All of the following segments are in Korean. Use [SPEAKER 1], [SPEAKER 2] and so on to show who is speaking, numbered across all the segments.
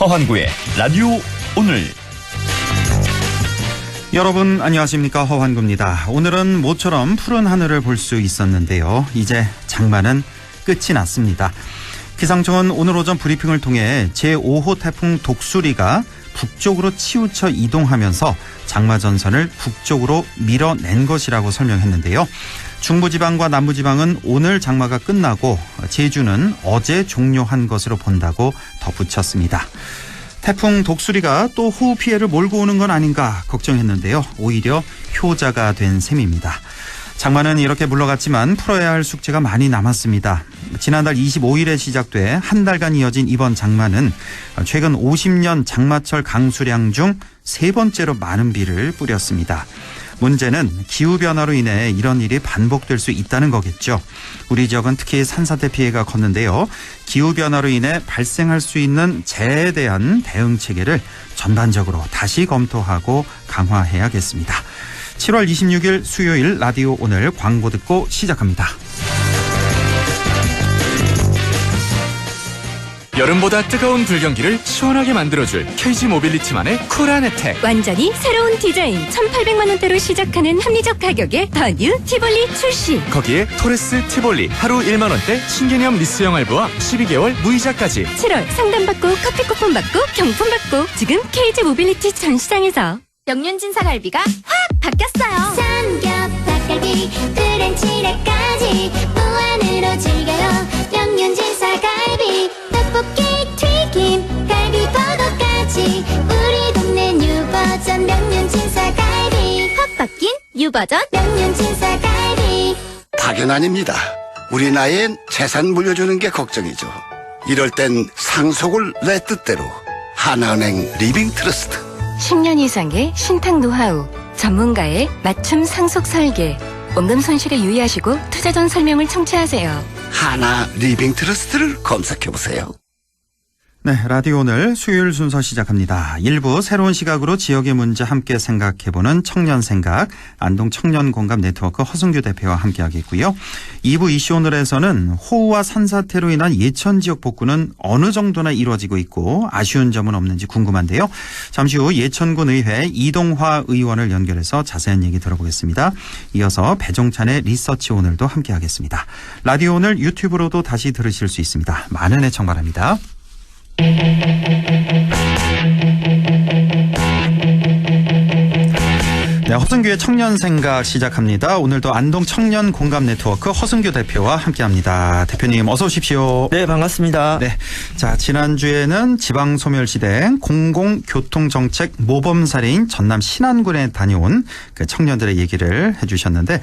[SPEAKER 1] 허환구의 라디오 오늘.
[SPEAKER 2] 여러분 안녕하십니까, 허환구입니다. 오늘은 모처럼 푸른 하늘을 볼 수 있었는데요. 이제 장마는 끝이 났습니다. 기상청은 오늘 오전 브리핑을 통해 제5호 태풍 독수리가 북쪽으로 치우쳐 이동하면서 장마 전선을 북쪽으로 밀어낸 것이라고 설명했는데요. 중부지방과 남부지방은 오늘 장마가 끝나고 제주는 어제 종료한 것으로 본다고 덧붙였습니다. 태풍 독수리가 또 호우 피해를 몰고 오는 건 아닌가 걱정했는데요. 오히려 효자가 된 셈입니다. 장마는 이렇게 물러갔지만 풀어야 할 숙제가 많이 남았습니다. 지난달 25일에 시작돼 한 달간 이어진 이번 장마는 최근 50년 장마철 강수량 중 세 번째로 많은 비를 뿌렸습니다. 문제는 기후변화로 인해 이런 일이 반복될 수 있다는 거겠죠. 우리 지역은 특히 산사태 피해가 컸는데요. 기후변화로 인해 발생할 수 있는 재해에 대한 대응 체계를 전반적으로 다시 검토하고 강화해야겠습니다. 7월 26일 수요일 라디오 오늘 광고 듣고 시작합니다.
[SPEAKER 3] 여름보다 뜨거운 불경기를 시원하게 만들어줄 KG 모빌리티만의 쿨한 혜택.
[SPEAKER 4] 완전히 새로운 디자인 1,800만 원대로 시작하는 합리적 가격에 더 뉴 티볼리 출시.
[SPEAKER 3] 거기에 토레스 티볼리 하루 1만 원대 신개념 리스형 할부와 12개월 무이자까지.
[SPEAKER 4] 7월 상담받고 커피 쿠폰 받고 경품 받고 지금 KG 모빌리티 전 시장에서.
[SPEAKER 5] 명륜진 사갈비가 확 바뀌었어요. 삼겹, 닭갈비, 프렌치레까지 무한으로 즐겨요. 명륜진 사갈비, 떡볶이, 튀김, 갈비버거까지 우리 동네 뉴버전 명륜진 사갈비. 확 바뀐 뉴버전 명륜진 사갈비.
[SPEAKER 6] 파견 아닙니다. 우리 나이엔 재산 물려주는 게 걱정이죠. 이럴 땐 상속을 내 뜻대로 하나은행 리빙트러스트.
[SPEAKER 4] 10년 이상의 신탁 노하우, 전문가의 맞춤 상속 설계. 원금 손실에 유의하시고 투자 전 설명을 청취하세요.
[SPEAKER 6] 하나 리빙트러스트를 검색해보세요.
[SPEAKER 2] 네, 라디오 오늘 수요일 순서 시작합니다. 1부 새로운 시각으로 지역의 문제 함께 생각해보는 청년생각, 안동 청년공감 네트워크 허승규 대표와 함께하겠고요. 2부 이슈 오늘에서는 호우와 산사태로 인한 예천 지역 복구는 어느 정도나 이루어지고 있고 아쉬운 점은 없는지 궁금한데요. 잠시 후 예천군 의회 이동화 의원을 연결해서 자세한 얘기 들어보겠습니다. 이어서 배종찬의 리서치 오늘도 함께하겠습니다. 라디오 오늘 유튜브로도 다시 들으실 수 있습니다. 많은 애청 바랍니다. 네, 허승규의 청년생각 시작합니다. 오늘도 안동 청년공감 네트워크 허승규 대표와 함께합니다. 대표님 어서 오십시오.
[SPEAKER 7] 네, 반갑습니다.
[SPEAKER 2] 네, 자 지난주에는 지방소멸시대 공공교통정책 모범사례인 전남 신안군에 다녀온 그 청년들의 얘기를 해주셨는데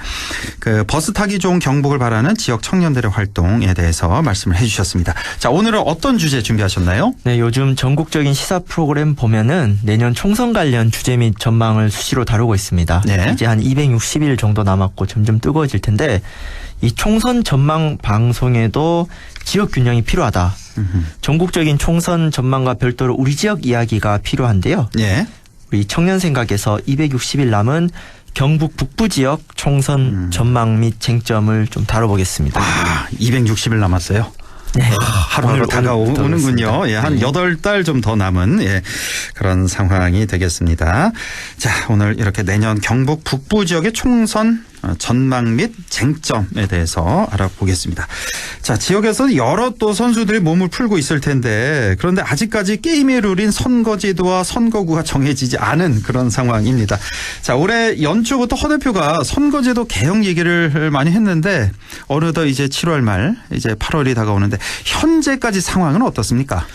[SPEAKER 2] 그 버스 타기 좋은 경북을 바라는 지역 청년들의 활동에 대해서 말씀을 해주셨습니다. 자 오늘은 어떤 주제 준비하셨나요?
[SPEAKER 7] 네, 요즘 전국적인 시사 프로그램 보면은 내년 총선 관련 주제 및 전망을 수시로 다루고 있습니다.
[SPEAKER 2] 네.
[SPEAKER 7] 이제 한 260일 정도 남았고 점점 뜨거워질 텐데 이 총선 전망 방송에도 지역 균형이 필요하다. 전국적인 총선 전망과 별도로 우리 지역 이야기가 필요한데요.
[SPEAKER 2] 네.
[SPEAKER 7] 우리 청년 생각에서 260일 남은 경북 북부 지역 총선 전망 및 쟁점을 좀 다뤄보겠습니다.
[SPEAKER 2] 260일 남았어요.
[SPEAKER 7] 네.
[SPEAKER 2] 하루하루 다가오는군요. 예, 한 8달 좀 더 남은 그런 상황이 되겠습니다. 자, 오늘 이렇게 내년 경북 북부 지역의 총선 전망 및 쟁점에 대해서 알아보겠습니다. 자, 지역에서 여러 또 선수들이 몸을 풀고 있을 텐데 그런데 아직까지 게임의 룰인 선거제도와 선거구가 정해지지 않은 그런 상황입니다. 자, 올해 연초부터 허 대표가 선거제도 개혁 얘기를 많이 했는데 어느덧 이제 7월 말 이제 8월이 다가오는데 현재까지 상황은 어떻습니까?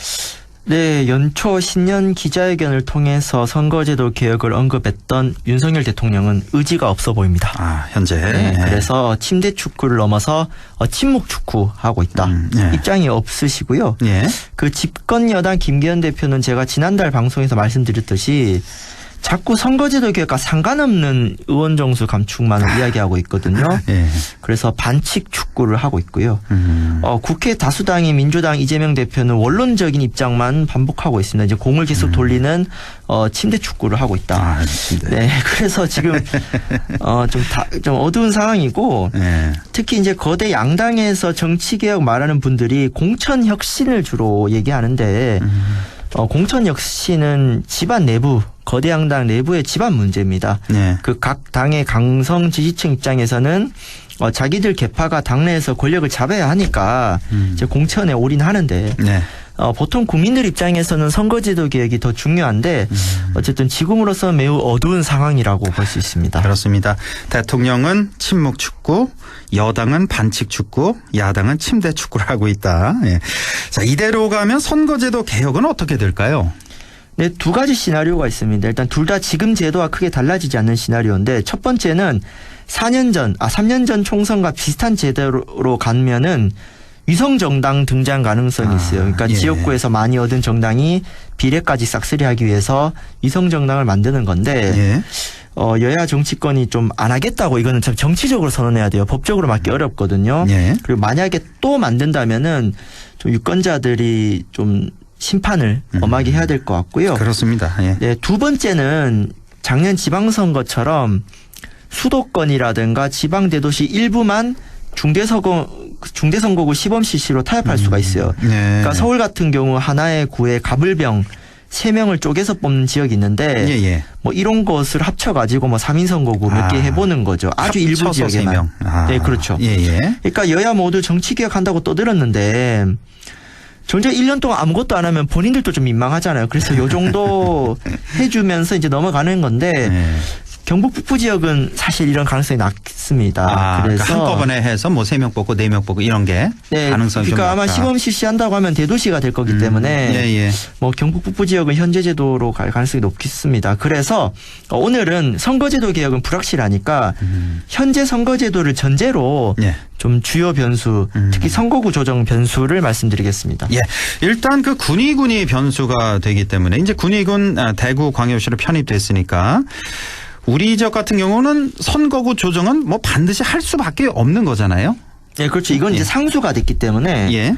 [SPEAKER 7] 네, 연초 신년 기자회견을 통해서 선거제도 개혁을 언급했던 윤석열 대통령은 의지가 없어 보입니다.
[SPEAKER 2] 현재.
[SPEAKER 7] 네, 그래서 침대 축구를 넘어서 침묵 축구하고 있다.
[SPEAKER 2] 네.
[SPEAKER 7] 입장이 없으시고요.
[SPEAKER 2] 예.
[SPEAKER 7] 그 집권 여당 김기현 대표는 제가 지난달 방송에서 말씀드렸듯이 자꾸 선거제도 개혁과 상관없는 의원 정수 감축만을 이야기하고 있거든요.
[SPEAKER 2] 예.
[SPEAKER 7] 그래서 반칙 축구를 하고 있고요. 국회 다수당인 민주당 이재명 대표는 원론적인 입장만 반복하고 있습니다. 이제 공을 계속 돌리는 침대 축구를 하고 있다. 네, 그래서 지금 좀 어두운 상황이고
[SPEAKER 2] 예.
[SPEAKER 7] 특히 이제 거대 양당에서 정치 개혁 말하는 분들이 공천 혁신을 주로 얘기하는데. 공천 역시는 집안 내부, 거대 양당 내부의 집안 문제입니다.
[SPEAKER 2] 네.
[SPEAKER 7] 그 각 당의 강성 지지층 입장에서는 자기들 계파가 당내에서 권력을 잡아야 하니까 이제 공천에 올인하는데
[SPEAKER 2] 네.
[SPEAKER 7] 보통 국민들 입장에서는 선거제도 개혁이 더 중요한데 어쨌든 지금으로서 매우 어두운 상황이라고 볼 수 있습니다.
[SPEAKER 2] 그렇습니다. 대통령은 친목 축구, 여당은 반칙 축구, 야당은 침대 축구를 하고 있다. 예. 자, 이대로 가면 선거제도 개혁은 어떻게 될까요?
[SPEAKER 7] 네, 두 가지 시나리오가 있습니다. 일단 둘 다 지금 제도와 크게 달라지지 않는 시나리오인데 첫 번째는 3년 전 총선과 비슷한 제도로 가면은 위성정당 등장 가능성이 있어요. 그러니까
[SPEAKER 2] 예.
[SPEAKER 7] 지역구에서 많이 얻은 정당이 비례까지 싹쓸이하기 위해서 위성정당을 만드는 건데
[SPEAKER 2] 예.
[SPEAKER 7] 여야 정치권이 좀 안 하겠다고 이거는 참 정치적으로 선언해야 돼요. 법적으로 막기 어렵거든요.
[SPEAKER 2] 예.
[SPEAKER 7] 그리고 만약에 또 만든다면은 좀 유권자들이 좀 심판을 엄하게 해야 될 것 같고요.
[SPEAKER 2] 그렇습니다. 예.
[SPEAKER 7] 네, 두 번째는 작년 지방선거처럼 수도권이라든가 지방대도시 일부만 중대선거구 시범 실시로 타협할 수가 있어요.
[SPEAKER 2] 네.
[SPEAKER 7] 그러니까 서울 같은 경우 하나의 구에 가불병 3명을 쪼개서 뽑는 지역이 있는데
[SPEAKER 2] 예.
[SPEAKER 7] 뭐 이런 것을 합쳐가지고 뭐 3인 선거구 몇 개 해보는 거죠. 아주 일부
[SPEAKER 2] 합쳐서
[SPEAKER 7] 지역에만.
[SPEAKER 2] 3명.
[SPEAKER 7] 네, 그렇죠.
[SPEAKER 2] 예.
[SPEAKER 7] 그러니까 여야 모두 정치개혁한다고 떠들었는데 정작 1년 동안 아무것도 안 하면 본인들도 좀 민망하잖아요. 그래서 요 정도 해주면서 이제 넘어가는 건데
[SPEAKER 2] 예.
[SPEAKER 7] 경북 북부 지역은 사실 이런 가능성이 낮습니다.
[SPEAKER 2] 그래서
[SPEAKER 7] 그래서
[SPEAKER 2] 한꺼번에 해서 뭐 3명 뽑고 4명 뽑고 이런 게
[SPEAKER 7] 네,
[SPEAKER 2] 가능성이 좀
[SPEAKER 7] 그러니까
[SPEAKER 2] 낮다.
[SPEAKER 7] 아마 시범 실시한다고 하면 대도시가 될 거기 때문에
[SPEAKER 2] 예.
[SPEAKER 7] 뭐 경북 북부 지역은 현재 제도로 갈 가능성이 높겠습니다. 그래서 오늘은 선거제도 개혁은 불확실하니까 현재 선거제도를 전제로
[SPEAKER 2] 예.
[SPEAKER 7] 좀 주요 변수, 특히 선거구 조정 변수를 말씀드리겠습니다.
[SPEAKER 2] 예. 일단 그 군의군이 변수가 되기 때문에 이제 군의군 대구 광역시로 편입됐으니까 우리 지역 같은 경우는 선거구 조정은 뭐 반드시 할 수밖에 없는 거잖아요.
[SPEAKER 7] 네, 그렇죠. 이건
[SPEAKER 2] 예.
[SPEAKER 7] 이제 상수가 됐기 때문에
[SPEAKER 2] 예.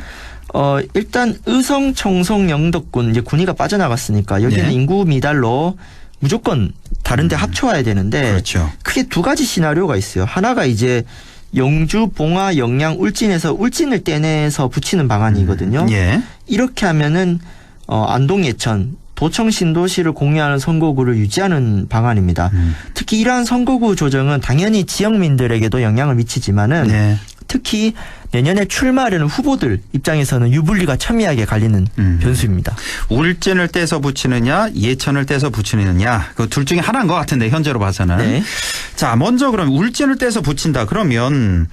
[SPEAKER 7] 일단 의성, 청송, 영덕군 이제 군의가 빠져나갔으니까 여기는
[SPEAKER 2] 네.
[SPEAKER 7] 인구 미달로 무조건 다른 데 합쳐와야 되는데
[SPEAKER 2] 그렇죠.
[SPEAKER 7] 크게 두 가지 시나리오가 있어요. 하나가 이제 영주, 봉화, 영양, 울진에서 울진을 떼내서 붙이는 방안이거든요.
[SPEAKER 2] 예.
[SPEAKER 7] 이렇게 하면은 안동, 예천, 도청, 신도시를 공유하는 선거구를 유지하는 방안입니다. 특히 이러한 선거구 조정은 당연히 지역민들에게도 영향을 미치지만은
[SPEAKER 2] 예.
[SPEAKER 7] 특히 내년에 출마하려는 후보들 입장에서는 유불리가 첨예하게 갈리는 변수입니다.
[SPEAKER 2] 울진을 떼서 붙이느냐 예천을 떼서 붙이느냐 그 둘 중에 하나인 것 같은데 현재로 봐서는.
[SPEAKER 7] 네.
[SPEAKER 2] 자, 먼저 그럼 울진을 떼서 붙인다 그러면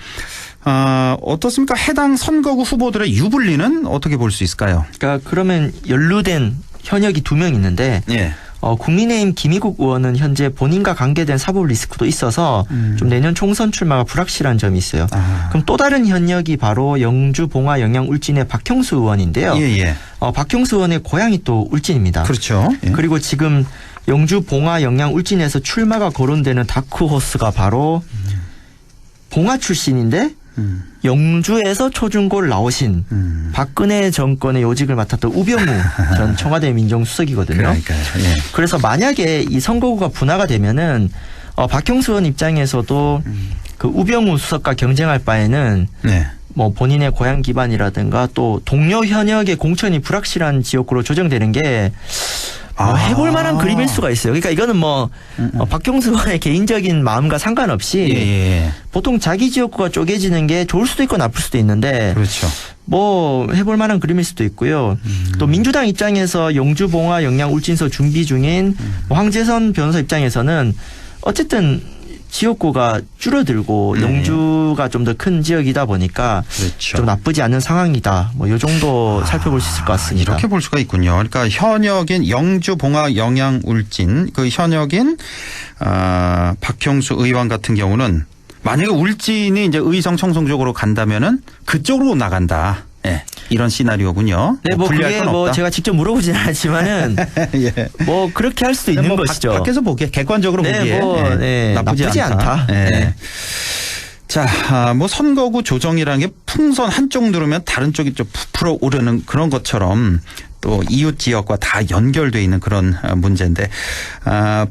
[SPEAKER 2] 어떻습니까? 해당 선거구 후보들의 유불리는 어떻게 볼 수 있을까요?
[SPEAKER 7] 그러니까 그러면 연루된 현역이 2명 있는데
[SPEAKER 2] 예.
[SPEAKER 7] 국민의힘 김희국 의원은 현재 본인과 관계된 사법 리스크도 있어서 좀 내년 총선 출마가 불확실한 점이 있어요. 그럼 또 다른 현역이 바로 영주, 봉화, 영양, 울진의 박형수 의원인데요.
[SPEAKER 2] 예.
[SPEAKER 7] 박형수 의원의 고향이 또 울진입니다.
[SPEAKER 2] 그렇죠. 예.
[SPEAKER 7] 그리고 지금 영주, 봉화, 영양, 울진에서 출마가 거론되는 다크호스가 바로 봉화 출신인데 영주에서 초중고를 나오신 박근혜 정권의 요직을 맡았던 우병우 전 청와대 민정수석이거든요.
[SPEAKER 2] 그러니까요. 예.
[SPEAKER 7] 그래서 만약에 이 선거구가 분화가 되면은 박형수 의원 입장에서도 그 우병우 수석과 경쟁할 바에는
[SPEAKER 2] 네.
[SPEAKER 7] 뭐 본인의 고향 기반이라든가 또 동료 현역의 공천이 불확실한 지역구로 조정되는 게 해볼 만한 그림일 수가 있어요. 그러니까 이거는 뭐 박형수 의원의 개인적인 마음과 상관없이
[SPEAKER 2] 예.
[SPEAKER 7] 보통 자기 지역구가 쪼개지는 게 좋을 수도 있고 나쁠 수도 있는데
[SPEAKER 2] 그렇죠.
[SPEAKER 7] 뭐 해볼 만한 그림일 수도 있고요. 또 민주당 입장에서 영주, 봉화, 영양, 울진서 준비 중인 뭐 황재선 변호사 입장에서는 어쨌든 지역구가 줄어들고 영주가 좀 더 큰 지역이다 보니까
[SPEAKER 2] 그렇죠.
[SPEAKER 7] 좀 나쁘지 않은 상황이다. 뭐 이 정도 살펴볼 수 있을 것 같습니다.
[SPEAKER 2] 이렇게 볼 수가 있군요. 그러니까 현역인 영주, 봉화, 영양, 울진 그 현역인 박형수 의원 같은 경우는 만약에 울진이 이제 의성, 청송 쪽으로 간다면은 그쪽으로 나간다. 예. 이런 시나리오군요.
[SPEAKER 7] 네, 뭐
[SPEAKER 2] 불리할
[SPEAKER 7] 그게
[SPEAKER 2] 건
[SPEAKER 7] 뭐
[SPEAKER 2] 없다.
[SPEAKER 7] 제가 직접 물어보진 않지만은
[SPEAKER 2] 예.
[SPEAKER 7] 뭐 그렇게 할 수도 있는
[SPEAKER 2] 뭐
[SPEAKER 7] 것이죠.
[SPEAKER 2] 밖에서 보기에 객관적으로
[SPEAKER 7] 네,
[SPEAKER 2] 보기에
[SPEAKER 7] 뭐, 네, 나쁘지 않다.
[SPEAKER 2] 예.
[SPEAKER 7] 네.
[SPEAKER 2] 자, 뭐 선거구 조정이라는 게 풍선 한쪽 누르면 다른 쪽이 좀 부풀어 오르는 그런 것처럼 또 이웃 지역과 다 연결돼 있는 그런 문제인데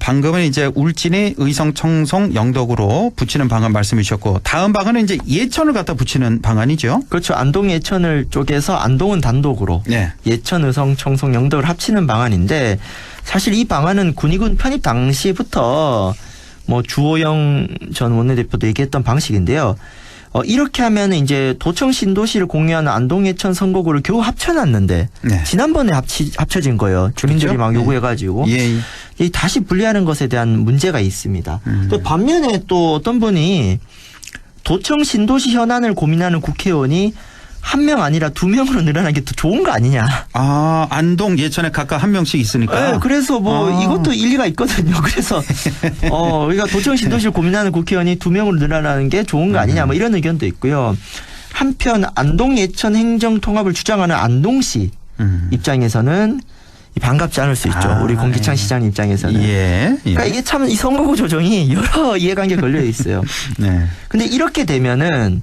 [SPEAKER 2] 방금은 이제 울진이 의성, 청송, 영덕으로 붙이는 방안 말씀해 주셨고 다음 방안은 이제 예천을 갖다 붙이는 방안이죠.
[SPEAKER 7] 그렇죠. 안동 예천을 쪽에서 안동은 단독으로
[SPEAKER 2] 네.
[SPEAKER 7] 예천, 의성, 청송, 영덕을 합치는 방안인데 사실 이 방안은 군의군 편입 당시부터 뭐 주호영 전 원내대표도 얘기했던 방식인데요. 이렇게 하면 이제 도청 신도시를 공유하는 안동 예천 선거구를 겨우 합쳐놨는데
[SPEAKER 2] 네.
[SPEAKER 7] 지난번에 합쳐진 거예요. 주민들이
[SPEAKER 2] 그렇죠?
[SPEAKER 7] 막 요구해가지고
[SPEAKER 2] 예.
[SPEAKER 7] 이 다시 분리하는 것에 대한 문제가 있습니다. 또 반면에 또 어떤 분이 도청 신도시 현안을 고민하는 국회의원이 한 명 아니라 2명으로 늘어나는 게 더 좋은 거 아니냐.
[SPEAKER 2] 아, 안동, 예천에 각각 한 명씩 있으니까.
[SPEAKER 7] 네, 그래서 뭐 이것도 일리가 있거든요. 그래서 우리가 도청 신도시를 고민하는 국회의원이 2명으로 늘어나는 게 좋은 거 아니냐 뭐 이런 의견도 있고요. 한편 안동 예천 행정 통합을 주장하는 안동시 입장에서는 반갑지 않을 수 있죠. 우리 공기찬 시장 입장에서는.
[SPEAKER 2] 예.
[SPEAKER 7] 그러니까 이게 참 이 선거구 조정이 여러 이해관계 걸려 있어요.
[SPEAKER 2] 네.
[SPEAKER 7] 근데 이렇게 되면은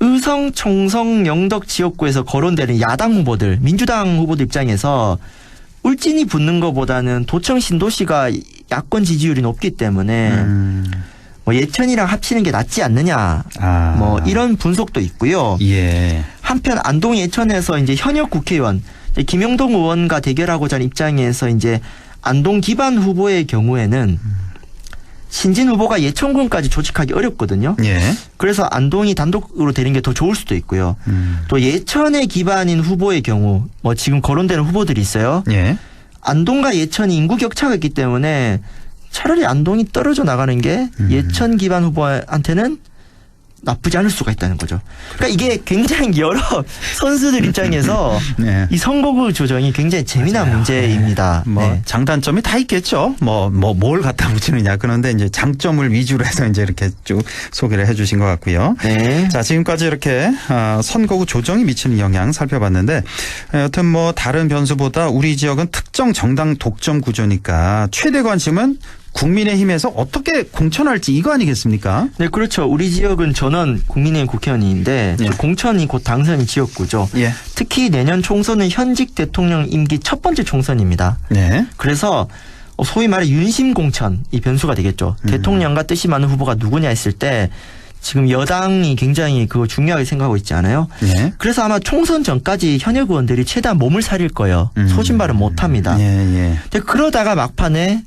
[SPEAKER 7] 의성, 청성, 영덕 지역구에서 거론되는 야당 후보들, 민주당 후보들 입장에서 울진이 붙는 것보다는 도청 신도시가 야권 지지율이 높기 때문에 뭐 예천이랑 합치는 게 낫지 않느냐. 뭐 이런 분석도 있고요.
[SPEAKER 2] 예.
[SPEAKER 7] 한편 안동 예천에서 이제 현역 국회의원 김영동 의원과 대결하고자 하는 입장에서 이제 안동 기반 후보의 경우에는 신진 후보가 예천군까지 조직하기 어렵거든요.
[SPEAKER 2] 예.
[SPEAKER 7] 그래서 안동이 단독으로 되는 게 더 좋을 수도 있고요. 또 예천의 기반인 후보의 경우 뭐 지금 거론되는 후보들이 있어요.
[SPEAKER 2] 예.
[SPEAKER 7] 안동과 예천이 인구 격차가 있기 때문에 차라리 안동이 떨어져 나가는 게 예천 기반 후보한테는 나쁘지 않을 수가 있다는 거죠. 그러니까 이게 굉장히 여러 선수들 입장에서
[SPEAKER 2] 네.
[SPEAKER 7] 이 선거구 조정이 굉장히 재미난
[SPEAKER 2] 맞아요.
[SPEAKER 7] 문제입니다.
[SPEAKER 2] 뭐
[SPEAKER 7] 네.
[SPEAKER 2] 장단점이 다 있겠죠. 뭘 갖다 붙이느냐. 그런데 이제 장점을 위주로 해서 이제 이렇게 쭉 소개를 해주신 것 같고요.
[SPEAKER 7] 네.
[SPEAKER 2] 자, 지금까지 이렇게 선거구 조정이 미치는 영향 살펴봤는데 여튼 뭐 다른 변수보다 우리 지역은 특정 정당 독점 구조니까 최대 관심은 국민의힘에서 어떻게 공천할지 이거 아니겠습니까?
[SPEAKER 7] 네, 그렇죠. 우리 지역은 전원 국민의힘 국회의원인데
[SPEAKER 2] 예.
[SPEAKER 7] 공천이 곧 당선이 지역구죠.
[SPEAKER 2] 예.
[SPEAKER 7] 특히 내년 총선은 현직 대통령 임기 첫 번째 총선입니다.
[SPEAKER 2] 네.
[SPEAKER 7] 그래서 소위 말해 윤심 공천 이 변수가 되겠죠. 대통령과 뜻이 맞는 후보가 누구냐 했을 때 지금 여당이 굉장히 그거 중요하게 생각하고 있지 않아요?
[SPEAKER 2] 예.
[SPEAKER 7] 그래서 아마 총선 전까지 현역 의원들이 최대한 몸을 사릴 거예요. 소신발언 못합니다.
[SPEAKER 2] 예.
[SPEAKER 7] 근데 그러다가 막판에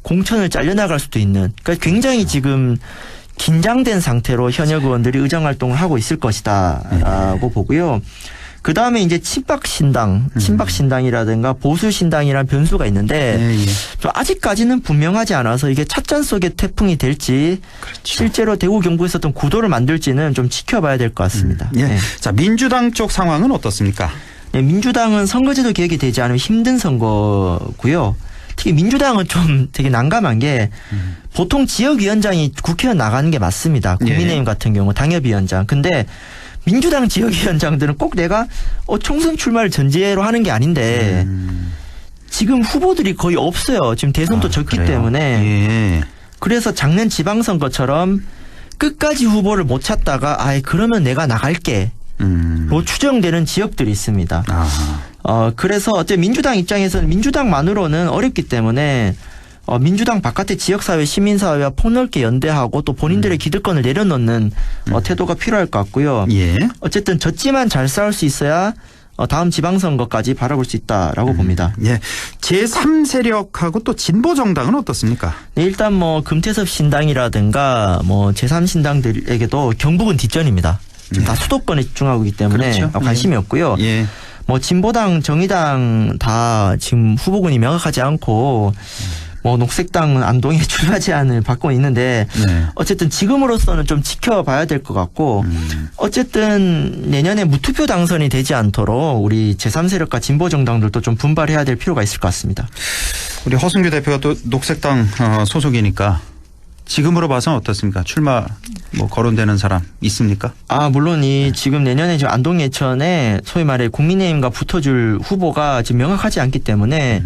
[SPEAKER 7] 공천을 잘려나갈 수도 있는, 그러니까 굉장히 지금 긴장된 상태로 현역 의원들이 의정활동을 하고 있을 것이다라고 보고요. 그 다음에 이제 친박신당이라든가 보수신당이라는 변수가 있는데 좀 아직까지는 분명하지 않아서 이게 찻잔 속의 태풍이 될지
[SPEAKER 2] 그렇죠.
[SPEAKER 7] 실제로 대구 경북에서 어떤 구도를 만들지는 좀 지켜봐야 될 것 같습니다.
[SPEAKER 2] 예.
[SPEAKER 7] 네.
[SPEAKER 2] 자, 민주당 쪽 상황은 어떻습니까?
[SPEAKER 7] 네, 민주당은 선거제도 개혁이 되지 않으면 힘든 선거고요. 특히 민주당은 좀 되게 난감한 게 보통 지역위원장이 국회의원 나가는 게 맞습니다. 국민의힘 같은 경우 당협위원장. 근데 민주당 지역위원장들은 꼭 내가 총선 출마를 전제로 하는 게 아닌데 지금 후보들이 거의 없어요. 지금 대선도 졌기
[SPEAKER 2] 그래요?
[SPEAKER 7] 때문에.
[SPEAKER 2] 예.
[SPEAKER 7] 그래서 작년 지방선거처럼 끝까지 후보를 못 찾다가 그러면 내가 나갈게. 로 추정되는 지역들이 있습니다. 그래서 어째 민주당 입장에서는 민주당만으로는 어렵기 때문에 민주당 바깥의 지역사회, 시민사회와 폭넓게 연대하고 또 본인들의 기득권을 내려놓는 태도가 필요할 것 같고요.
[SPEAKER 2] 예.
[SPEAKER 7] 어쨌든 졌지만 잘 싸울 수 있어야 다음 지방선거까지 바라볼 수 있다라고 봅니다.
[SPEAKER 2] 예. 제3세력하고 또 진보정당은 어떻습니까?
[SPEAKER 7] 네, 일단 뭐 금태섭 신당이라든가 뭐 제3신당들에게도 경북은 뒷전입니다. 지금 다 수도권에 집중하고 있기 때문에
[SPEAKER 2] 그렇죠.
[SPEAKER 7] 관심이 없고요.
[SPEAKER 2] 예.
[SPEAKER 7] 뭐 진보당, 정의당 다 지금 후보군이 명확하지 않고 뭐 녹색당은 안동에 출마 제안을 받고 있는데 어쨌든 지금으로서는 좀 지켜봐야 될 것 같고 어쨌든 내년에 무투표 당선이 되지 않도록 우리 제3세력과 진보정당들도 좀 분발해야 될 필요가 있을 것 같습니다.
[SPEAKER 2] 우리 허승규 대표가 또 녹색당 소속이니까 지금으로 봐서는 어떻습니까? 출마 거론되는 사람 있습니까?
[SPEAKER 7] 물론 지금 내년에 지금 안동 예천에 소위 말해 국민의힘과 붙어줄 후보가 지금 명확하지 않기 때문에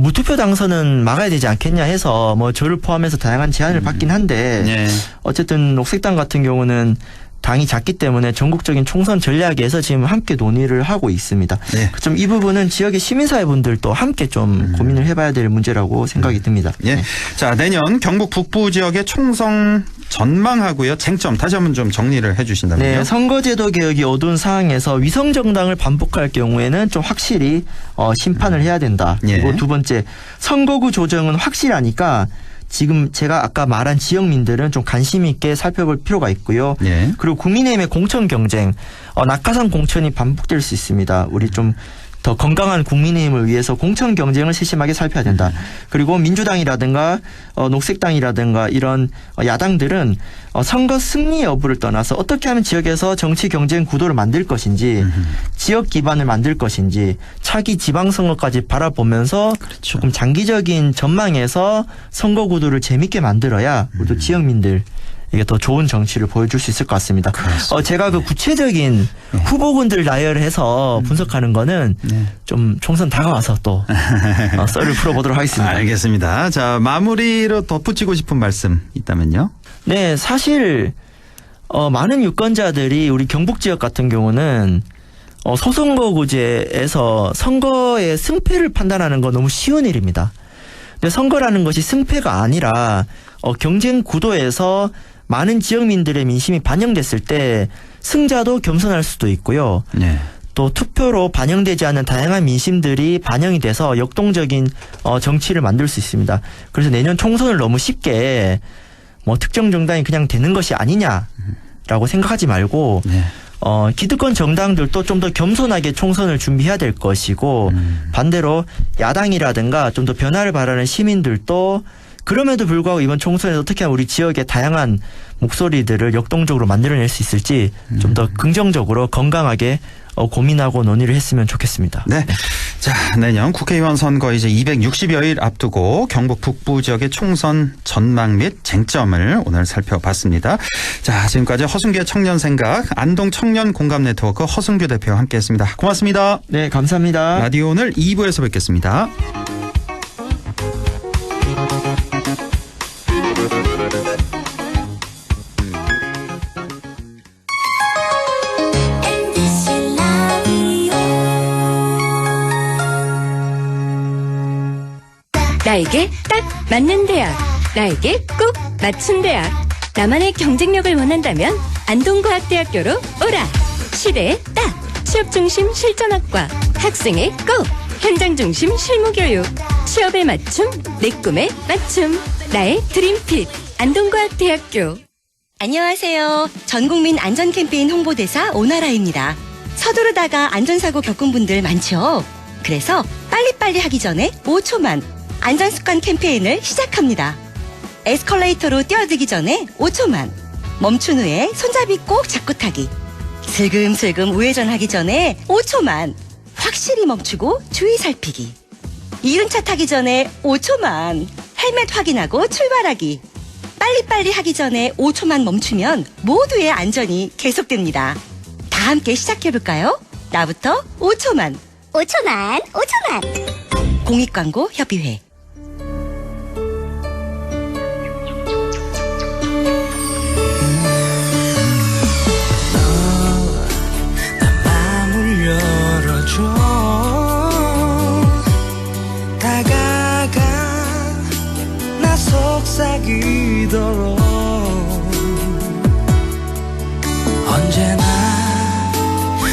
[SPEAKER 7] 무투표 당선은 막아야 되지 않겠냐 해서 뭐 저를 포함해서 다양한 제안을 받긴 한데 어쨌든 녹색당 같은 경우는 당이 작기 때문에 전국적인 총선 전략에서 지금 함께 논의를 하고 있습니다.
[SPEAKER 2] 네.
[SPEAKER 7] 좀 이 부분은 지역의 시민사회분들도 함께 좀 고민을 해봐야 될 문제라고 생각이 듭니다.
[SPEAKER 2] 예.
[SPEAKER 7] 네.
[SPEAKER 2] 자, 내년 경북 북부 지역의 총선 전망하고요. 쟁점 다시 한번 좀 정리를 해 주신다면요.
[SPEAKER 7] 네, 선거제도 개혁이 어두운 상황에서 위성 정당을 반복할 경우에는 좀 확실히 심판을 해야 된다. 그리고
[SPEAKER 2] 예.
[SPEAKER 7] 두 번째, 선거구 조정은 확실하니까 지금 제가 아까 말한 지역민들은 좀 관심 있게 살펴볼 필요가 있고요.
[SPEAKER 2] 예.
[SPEAKER 7] 그리고 국민의힘의 공천 경쟁, 낙하산 공천이 반복될 수 있습니다. 우리 좀 더 건강한 국민의힘을 위해서 공천 경쟁을 세심하게 살펴야 된다. 그리고 민주당이라든가 녹색당이라든가 이런 야당들은 선거 승리 여부를 떠나서 어떻게 하면 지역에서 정치 경쟁 구도를 만들 것인지 지역 기반을 만들 것인지 차기 지방선거까지 바라보면서 조금 장기적인 전망에서 선거 구도를 재밌게 만들어야 우리도 지역민들 이게 더 좋은 정치를 보여줄 수 있을 것 같습니다. 제가 그 구체적인 후보군들 나열해서 분석하는 거는 좀 총선 다가와서 또 썰을 풀어보도록 하겠습니다.
[SPEAKER 2] 알겠습니다. 자, 마무리로 덧붙이고 싶은 말씀 있다면요.
[SPEAKER 7] 네, 사실 많은 유권자들이 우리 경북 지역 같은 경우는 소선거구제에서 선거의 승패를 판단하는 건 너무 쉬운 일입니다. 근데 선거라는 것이 승패가 아니라 경쟁 구도에서 많은 지역민들의 민심이 반영됐을 때 승자도 겸손할 수도 있고요.
[SPEAKER 2] 네.
[SPEAKER 7] 또 투표로 반영되지 않은 다양한 민심들이 반영이 돼서 역동적인 정치를 만들 수 있습니다. 그래서 내년 총선을 너무 쉽게 특정 정당이 그냥 되는 것이 아니냐라고 생각하지 말고
[SPEAKER 2] 네.
[SPEAKER 7] 기득권 정당들도 좀 더 겸손하게 총선을 준비해야 될 것이고 반대로 야당이라든가 좀 더 변화를 바라는 시민들도 그럼에도 불구하고 이번 총선에서 어떻게 하면 우리 지역의 다양한 목소리들을 역동적으로 만들어낼 수 있을지 좀 더 긍정적으로 건강하게 고민하고 논의를 했으면 좋겠습니다.
[SPEAKER 2] 네. 자, 내년 국회의원 선거 이제 260여일 앞두고 경북 북부 지역의 총선 전망 및 쟁점을 오늘 살펴봤습니다. 자, 지금까지 허순규의 청년 생각, 안동 청년 공감 네트워크 허순규 대표와 함께했습니다. 고맙습니다.
[SPEAKER 7] 네, 감사합니다.
[SPEAKER 2] 라디오 오늘 2부에서 뵙겠습니다.
[SPEAKER 5] MBC 라디오
[SPEAKER 4] 나에게 딱 맞는 대학, 나에게 꼭 맞춘 대학. 나만의 경쟁력을 원한다면 안동과학대학교로 오라. 시대에 딱 취업 중심 실전학과, 학생의 꼭 현장 중심 실무교육, 취업에 맞춤, 내 꿈에 맞춤. 나의 드림핏 안동과학대학교.
[SPEAKER 8] 안녕하세요. 전국민 안전 캠페인 홍보대사 오나라입니다. 서두르다가 안전사고 겪은 분들 많죠? 그래서 빨리빨리 하기 전에 5초만 안전습관 캠페인을 시작합니다. 에스컬레이터로 뛰어들기 전에 5초만, 멈춘 후에 손잡이 꼭 잡고 타기, 슬금슬금 우회전하기 전에 5초만, 확실히 멈추고 주의 살피기, 이륜차 타기 전에 5초만, 헬멧 확인하고 출발하기. 빨리빨리 하기 전에 5초만 멈추면 모두의 안전이 계속됩니다. 다 함께 시작해볼까요? 나부터 5초만.
[SPEAKER 5] 5초만 5초만
[SPEAKER 8] 공익광고협의회.
[SPEAKER 9] 마음을 열어줘. 다가가 나 속삭이도록. 언제나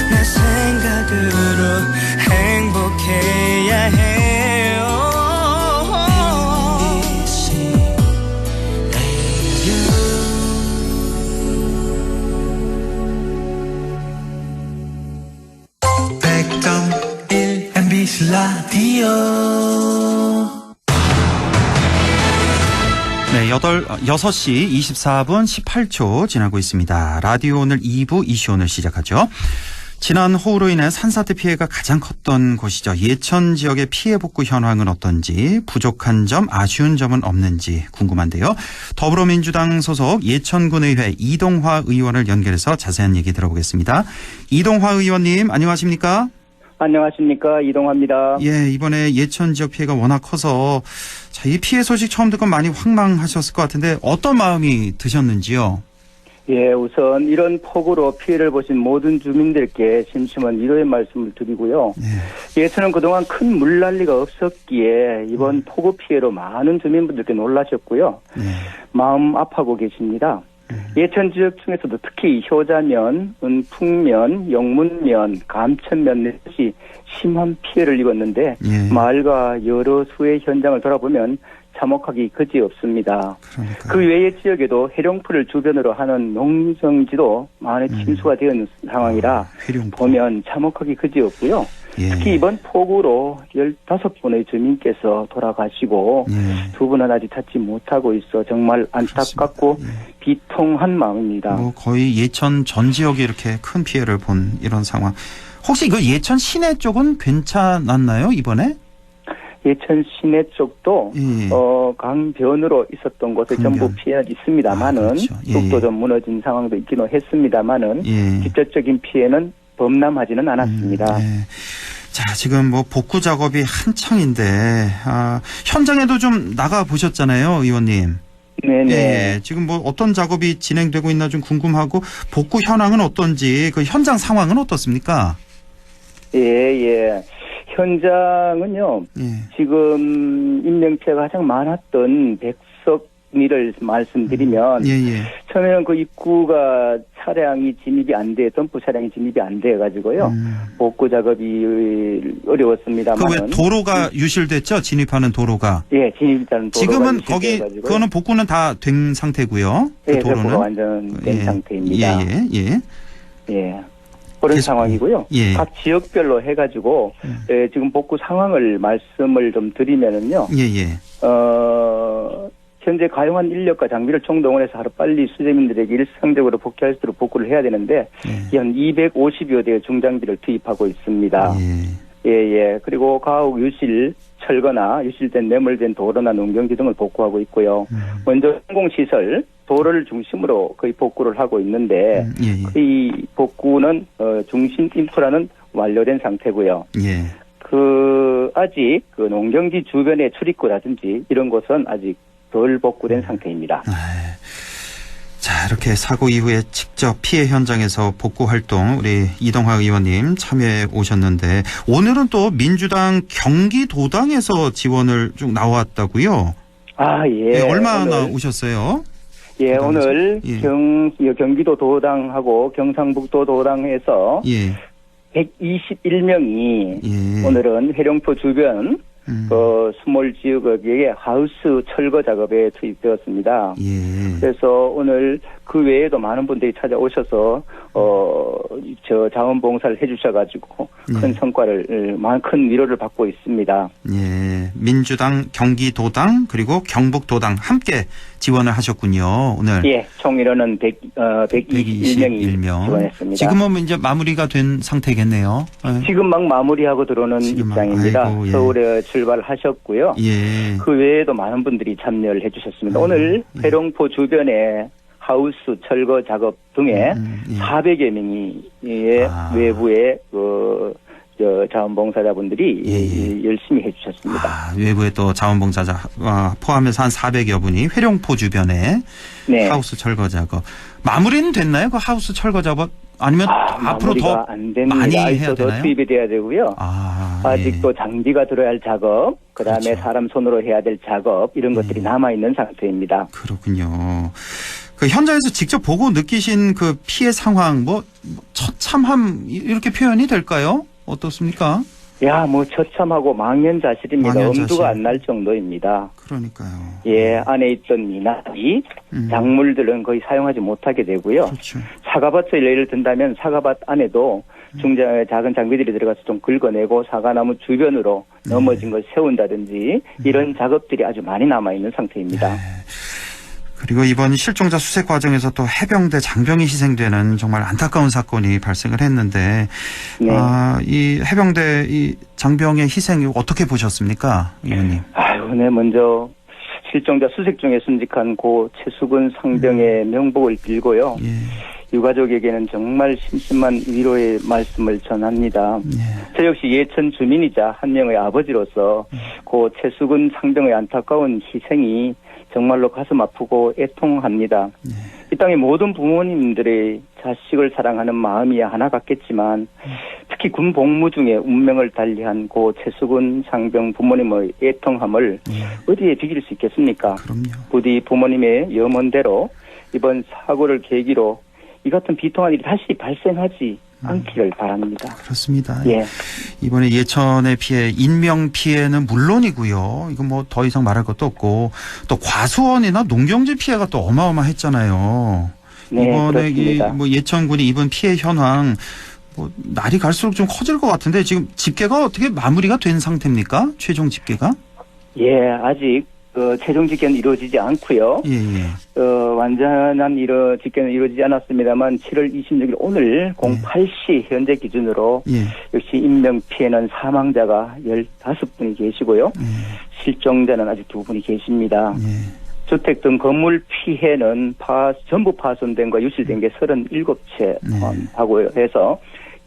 [SPEAKER 9] 내 생각으로 행복해야 해요. MBC 라디오. MBC 라디오.
[SPEAKER 2] 네, 6시 24분 18초 지나고 있습니다. 라디오 오늘 2부 이슈 오늘 시작하죠. 지난 호우로 인해 산사태 피해가 가장 컸던 곳이죠. 예천 지역의 피해 복구 현황은 어떤지, 부족한 점, 아쉬운 점은 없는지 궁금한데요. 더불어민주당 소속 예천군의회 이동화 의원을 연결해서 자세한 얘기 들어보겠습니다. 이동화 의원님, 안녕하십니까?
[SPEAKER 10] 안녕하십니까, 이동화입니다.
[SPEAKER 2] 예, 이번에 예천 지역 피해가 워낙 커서 이 피해 소식 처음 듣고 많이 황망하셨을 것 같은데 어떤 마음이 드셨는지요?
[SPEAKER 10] 예, 우선 이런 폭우로 피해를 보신 모든 주민들께 심심한 위로의 말씀을 드리고요. 예천은 그동안 큰 물난리가 없었기에 이번 폭우 피해로 많은 주민분들께 놀라셨고요. 마음 아파하고 계십니다. 예천 지역 중에서도 특히 효자면, 은풍면, 영문면, 감천면 넷이 심한 피해를 입었는데 마을과 여러 수의 현장을 돌아보면 참혹하기 그지없습니다. 그 외의 지역에도 해룡포를 주변으로 하는 농성지도 많이 침수가 되는 상황이라 보면 참혹하기 그지없고요. 특히 이번 폭우로 15분의 주민께서 돌아가시고 두 분은 아직 찾지 못하고 있어 정말 안타깝고 비통한 마음입니다.
[SPEAKER 2] 뭐 거의 예천 전 지역이 이렇게 큰 피해를 본 이런 상황. 혹시 그 예천 시내 쪽은 괜찮았나요, 이번에?
[SPEAKER 10] 예천 시내 쪽도 강변으로 있었던 곳에 전부 피해는 있습니다만은 숲도 좀 무너진 상황도 있기는 했습니다만은 직접적인 피해는 범람하지는 않았습니다.
[SPEAKER 2] 자, 지금 뭐 복구 작업이 한창인데 현장에도 좀 나가 보셨잖아요, 의원님.
[SPEAKER 10] 네네.
[SPEAKER 2] 예, 지금 뭐 어떤 작업이 진행되고 있나 좀 궁금하고 복구 현황은 어떤지 그 현장 상황은 어떻습니까?
[SPEAKER 10] 예. 현장은요. 지금 인명피해가 가장 많았던 백석리를 말씀드리면 처음에는 그 입구가 차량이 진입이 안 돼, 덤프 차량이 진입이 안 돼 가지고요. 복구 작업이 어려웠습니다만.
[SPEAKER 2] 그 왜 도로가 유실됐죠? 진입하는 도로가.
[SPEAKER 10] 예, 진입하는 도로가
[SPEAKER 2] 지금은 거기 그거는 복구는 다 된 상태고요. 그
[SPEAKER 10] 예,
[SPEAKER 2] 도로는
[SPEAKER 10] 복구가 완전 된 상태입니다. 예. 그런 상황이고요. 각 지역별로 해가지고 지금 복구 상황을 말씀을 좀 드리면은요. 현재 가용한 인력과 장비를 총동원해서 하루빨리 수재민들에게 일상적으로 복귀할 수 있도록 복구를 해야 되는데 한 250여 대의 중장비를 투입하고 있습니다. 그리고 가옥 유실, 철거나 유실된 매몰된 도로나 농경지 등을 복구하고 있고요. 먼저 공공시설, 도로를 중심으로 거의 복구를 하고 있는데 이 복구는 중심 인프라는 완료된 상태고요. 아직 그 농경지 주변의 출입구라든지 이런 곳은 아직 덜 복구된 상태입니다.
[SPEAKER 2] 자, 이렇게 사고 이후에 직접 피해 현장에서 복구 활동 우리 이동화 의원님 참여해 오셨는데 오늘은 또 민주당 경기도당에서 지원을 좀 나왔다고요? 얼마나 오셨어요?
[SPEAKER 10] 오늘 경기도 도당하고 경상북도 도당에서 121명이 오늘은 해룡포 주변 스몰 지역의 하우스 철거 작업에 투입되었습니다. 그래서 오늘 그 외에도 많은 분들이 찾아오셔서 자원봉사를 해주셔가지고 큰 성과를 큰 위로를 받고 있습니다.
[SPEAKER 2] 민주당, 경기도당 그리고 경북도당 함께 지원을 하셨군요. 오늘.
[SPEAKER 10] 총 인원은 121명이 지원했습니다.
[SPEAKER 2] 지금은 이제 마무리가 된 상태겠네요.
[SPEAKER 10] 지금 막 마무리하고 들어오는 입장입니다. 서울에 출발하셨고요. 그 외에도 많은 분들이 참여를 해주셨습니다. 오늘 해룡포 주변에 하우스 철거 작업 등에 400여 명의 외부의 자원봉사자분들이 열심히 해주셨습니다.
[SPEAKER 2] 외부에 또 자원봉사자 포함해서 한 400여 분이 회룡포 주변에 하우스 철거 작업 마무리는 됐나요? 그 하우스 철거 작업 아니면 앞으로 더
[SPEAKER 10] 안 됩니다.
[SPEAKER 2] 많이 해야 되나요?
[SPEAKER 10] 투입이 돼야 되고요. 아직도 장비가 들어야 할 작업, 그다음에 사람 손으로 해야 될 작업 이런 것들이 남아 있는 상태입니다.
[SPEAKER 2] 그렇군요. 그 현장에서 직접 보고 느끼신 그 피해 상황, 처참함 이렇게 표현이 될까요? 어떻습니까?
[SPEAKER 10] 처참하고 망연자실입니다. 엄두가 안 날 정도입니다.
[SPEAKER 2] 그러니까요.
[SPEAKER 10] 안에 있던 미나리, 작물들은 거의 사용하지 못하게 되고요. 사과밭을 예를 든다면 사과밭 안에도 작은 장비들이 들어가서 좀 긁어내고 사과나무 주변으로 넘어진 걸 세운다든지 이런 작업들이 아주 많이 남아있는 상태입니다.
[SPEAKER 2] 그리고 이번 실종자 수색 과정에서 또 해병대 장병이 희생되는 정말 안타까운 사건이 발생을 했는데 이 해병대 이 장병의 희생 어떻게 보셨습니까, 의원님?
[SPEAKER 10] 먼저 실종자 수색 중에 순직한 고 최수근 상병의 명복을 빌고요. 유가족에게는 정말 심심한 위로의 말씀을 전합니다. 저 역시 예천 주민이자 한 명의 아버지로서 고 최수근 상병의 안타까운 희생이 정말로 가슴 아프고 애통합니다. 이 땅의 모든 부모님들의 자식을 사랑하는 마음이 하나 같겠지만 특히 군 복무 중에 운명을 달리한 고 최수근 상병 부모님의 애통함을 어디에 비길 수 있겠습니까?
[SPEAKER 2] 그럼요.
[SPEAKER 10] 부디 부모님의 염원대로 이번 사고를 계기로 이 같은 비통한 일이 다시 발생하지 않기를 바랍니다.
[SPEAKER 2] 그렇습니다.
[SPEAKER 10] 예.
[SPEAKER 2] 이번에 예천의 피해, 인명 피해는 물론이고요. 이거 뭐 더 이상 말할 것도 없고 또 과수원이나 농경지 피해가 또 어마어마했잖아요.
[SPEAKER 10] 네,
[SPEAKER 2] 이번에
[SPEAKER 10] 그렇습니다.
[SPEAKER 2] 뭐 예천군이 입은 피해 현황 뭐 날이 갈수록 좀 커질 것 같은데 지금 집계가 어떻게 마무리가 된 상태입니까? 최종 집계가?
[SPEAKER 10] 예, 아직 최종 집계는 이루어지지 않고요.
[SPEAKER 2] 예.
[SPEAKER 10] 완전한 집계는 이루어지지 않았습니다만 7월 26일 오늘 08시 현재 기준으로 역시 인명 피해는 사망자가 15분이 계시고요. 실종자는 아직 2분이 계십니다. 주택 등 건물 피해는 전부 파손된 거 유실된 게 37채 하고 해서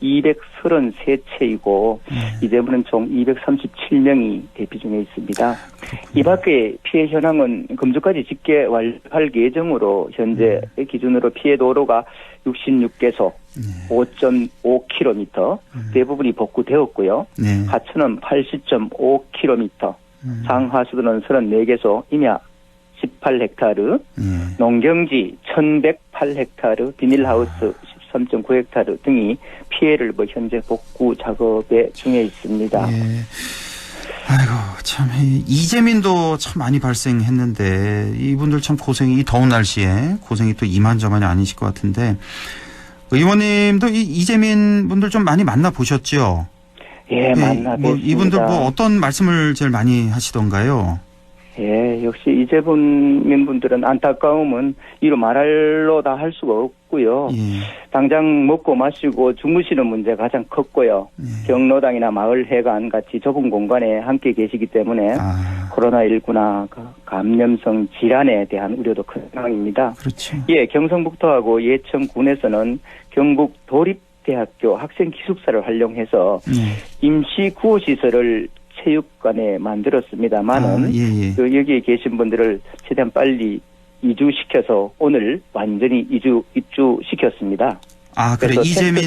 [SPEAKER 10] 233채이고 이제부는 총 237명이 대피 중에 있습니다. 이 밖에 피해 현황은 금주까지 집계 완료할 예정으로 현재 기준으로 피해 도로가 66개소 5.5km 대부분이 복구되었고요. 하천은 80.5km 상하수도는 34개소 임야 18헥타르 농경지 1108헥타르 비닐하우스 13.9헥타르 등이 피해를 현재 복구 작업에 중에 있습니다.
[SPEAKER 2] 아이고 참 이재민도 참 많이 발생했는데 이분들 참 고생이 이 더운 날씨에 고생이 또 이만저만이 아니실 것 같은데 의원님도 이 이재민 분들 좀 많이 만나 보셨죠?
[SPEAKER 10] 예, 만나 뵀습니다.
[SPEAKER 2] 이분들 뭐 어떤 말씀을 제일 많이 하시던가요?
[SPEAKER 10] 예, 역시 이재민 분들은 안타까움은 이로 말로 다 할 수가 없고요. 당장 먹고 마시고 주무시는 문제가 가장 컸고요. 경로당이나 마을 해관 같이 좁은 공간에 함께 계시기 때문에 코로나19나 감염성 질환에 대한 우려도 큰 상황입니다.
[SPEAKER 2] 그렇죠.
[SPEAKER 10] 예, 경성북도하고 예천군에서는 경북 도립대학교 학생 기숙사를 활용해서 임시 구호시설을 체육관에 만들었습니다만은 여기에 계신 분들을 최대한 빨리 이주시켜서 오늘 완전히 입주시켰습니다.
[SPEAKER 2] 그래 이재민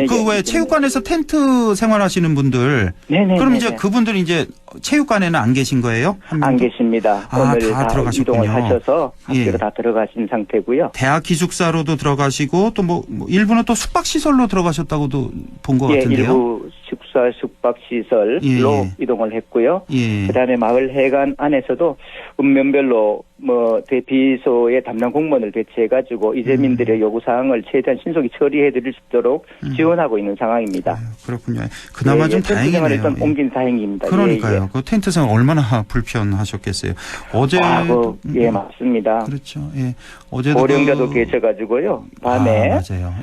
[SPEAKER 2] 그 왜 체육관에서 텐트 생활하시는 분들 그럼 이제 그분들이 이제 체육관에는 안 계신 거예요?
[SPEAKER 10] 안 계십니다. 오늘 다 이동을 하셔서 학교로 다 들어가신 상태고요.
[SPEAKER 2] 대학 기숙사로도 들어가시고 또 뭐 일부는 또 숙박시설로 들어가셨다고도 본 것 같은데요.
[SPEAKER 10] 일부 숙박시설로 이동을 했고요. 그다음에 마을 해관 안에서도 읍면별로 대피소의 담당 공무원을 배치해가지고 이재민들의 요구사항을 최대한 신속히 처리해드릴 수 있도록 지원하고 있는 상황입니다.
[SPEAKER 2] 그렇군요. 그나마 좀 다행이네요.
[SPEAKER 10] 텐트 생활을 옮긴 다행입니다.
[SPEAKER 2] 그러니까요. 그 텐트 생활 얼마나 불편하셨겠어요. 어제
[SPEAKER 10] 맞습니다.
[SPEAKER 2] 그렇죠. 어제도
[SPEAKER 10] 고령자도 계셔가지고요. 밤에
[SPEAKER 2] 맞아요.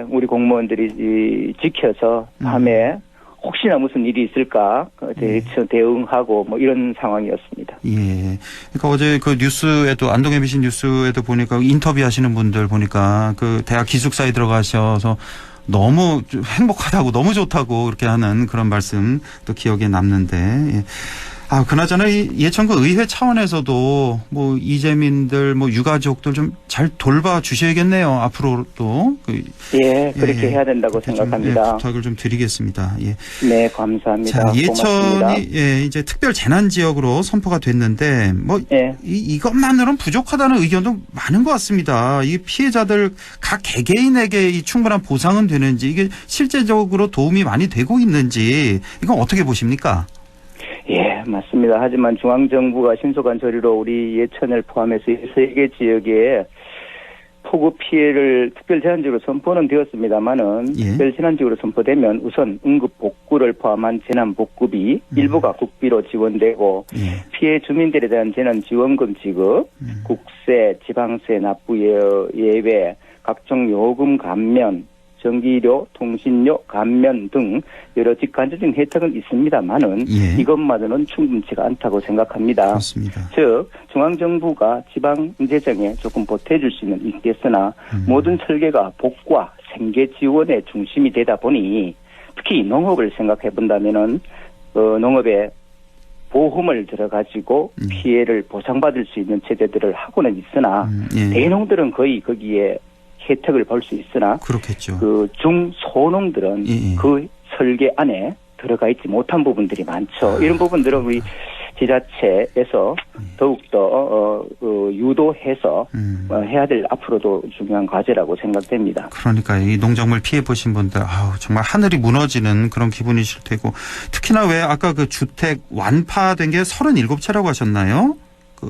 [SPEAKER 10] 우리 공무원들이 지켜서 밤에 혹시나 무슨 일이 있을까 대응하고 이런 상황이었습니다.
[SPEAKER 2] 그러니까 어제 그 뉴스에도 안동 MBC 뉴스에도 보니까 인터뷰하시는 분들 보니까 그 대학 기숙사에 들어가셔서 너무 행복하다고 너무 좋다고 그렇게 하는 그런 말씀 또 기억에 남는데. 그나저나 예천구 의회 차원에서도 뭐 이재민들 유가족들 좀 잘 돌봐 주셔야겠네요. 앞으로도.
[SPEAKER 10] 그렇게 해야 된다고 생각합니다.
[SPEAKER 2] 부탁을 좀 드리겠습니다.
[SPEAKER 10] 네, 감사합니다.
[SPEAKER 2] 자, 예천이 이제 특별 재난 지역으로 선포가 됐는데 이것만으로는 부족하다는 의견도 많은 것 같습니다. 이 피해자들 각 개개인에게 이 충분한 보상은 되는지 이게 실제적으로 도움이 많이 되고 있는지 이건 어떻게 보십니까?
[SPEAKER 10] 예, 맞습니다. 하지만 중앙정부가 신속한 처리로 우리 예천을 포함해서 3개 지역에 폭우 피해를 특별재난지역으로 선포는 되었습니다만은 특별재난지역으로 선포되면 우선 응급 복구를 포함한 재난복구비 일부가 국비로 지원되고 피해 주민들에 대한 재난지원금 지급, 국세, 지방세 납부 예외, 각종 요금 감면, 전기료, 통신료, 감면 등 여러 직간접적인 혜택은 있습니다만은
[SPEAKER 2] 예.
[SPEAKER 10] 이것만으로는 충분치가 않다고 생각합니다.
[SPEAKER 2] 그렇습니다.
[SPEAKER 10] 즉 중앙정부가 지방재정에 조금 보태줄 수는 있겠으나 모든 설계가 복과 생계 지원의 중심이 되다 보니 특히 농업을 생각해 본다면은 농업에 보험을 들어가지고 피해를 보상받을 수 있는 제도들을 하고는 있으나
[SPEAKER 2] 예.
[SPEAKER 10] 대농들은 거의 거기에 혜택을 볼 수 있으나
[SPEAKER 2] 그렇겠죠.
[SPEAKER 10] 그 중소농들은
[SPEAKER 2] 예.
[SPEAKER 10] 그 설계 안에 들어가 있지 못한 부분들이 많죠. 이런 부분들은 우리 지자체에서 더욱더 유도해서 해야 될 앞으로도 중요한 과제라고 생각됩니다.
[SPEAKER 2] 그러니까 이 농작물 피해 보신 분들 정말 하늘이 무너지는 그런 기분이실 테고 특히나 왜 아까 그 주택 완파된 게 37채라고 하셨나요?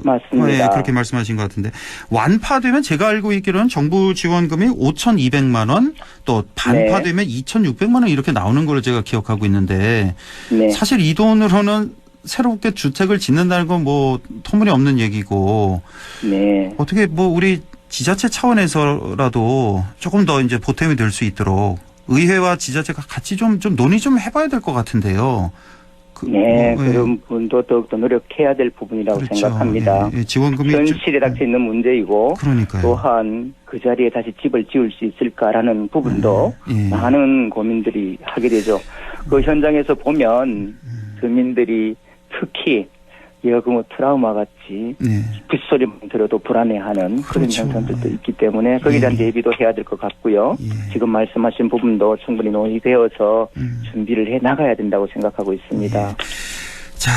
[SPEAKER 10] 맞습니다.
[SPEAKER 2] 예, 그렇게 말씀하신 것 같은데 완파되면 제가 알고 있기로는 정부 지원금이 5,200만 원, 또 반파되면 2,600만 원 이렇게 나오는 걸로 제가 기억하고 있는데
[SPEAKER 10] 네.
[SPEAKER 2] 사실 이 돈으로는 새롭게 주택을 짓는다는 건 뭐 터무니없는 얘기고
[SPEAKER 10] 네.
[SPEAKER 2] 어떻게 뭐 우리 지자체 차원에서라도 조금 더 이제 보탬이 될 수 있도록 의회와 지자체가 같이 좀 논의 좀 해봐야 될 것 같은데요.
[SPEAKER 10] 그런 부분도 더욱더 노력해야 될 부분이라고
[SPEAKER 2] 그렇죠.
[SPEAKER 10] 생각합니다.
[SPEAKER 2] 예, 지원금이
[SPEAKER 10] 현실에 닥쳐 있는 문제이고
[SPEAKER 2] 그러니까요.
[SPEAKER 10] 또한 그 자리에 다시 집을 지을 수 있을까라는 부분도 많은 고민들이 하게 되죠. 그 현장에서 보면 주민들이 특히 뭐 트라우마 같이 빗소리만 들어도 불안해하는 그런 현상들도 있기 때문에 거기에 대한 대비도 해야 될 것 같고요. 지금 말씀하신 부분도 충분히 논의되어서 준비를 해 나가야 된다고 생각하고 있습니다.
[SPEAKER 2] 자,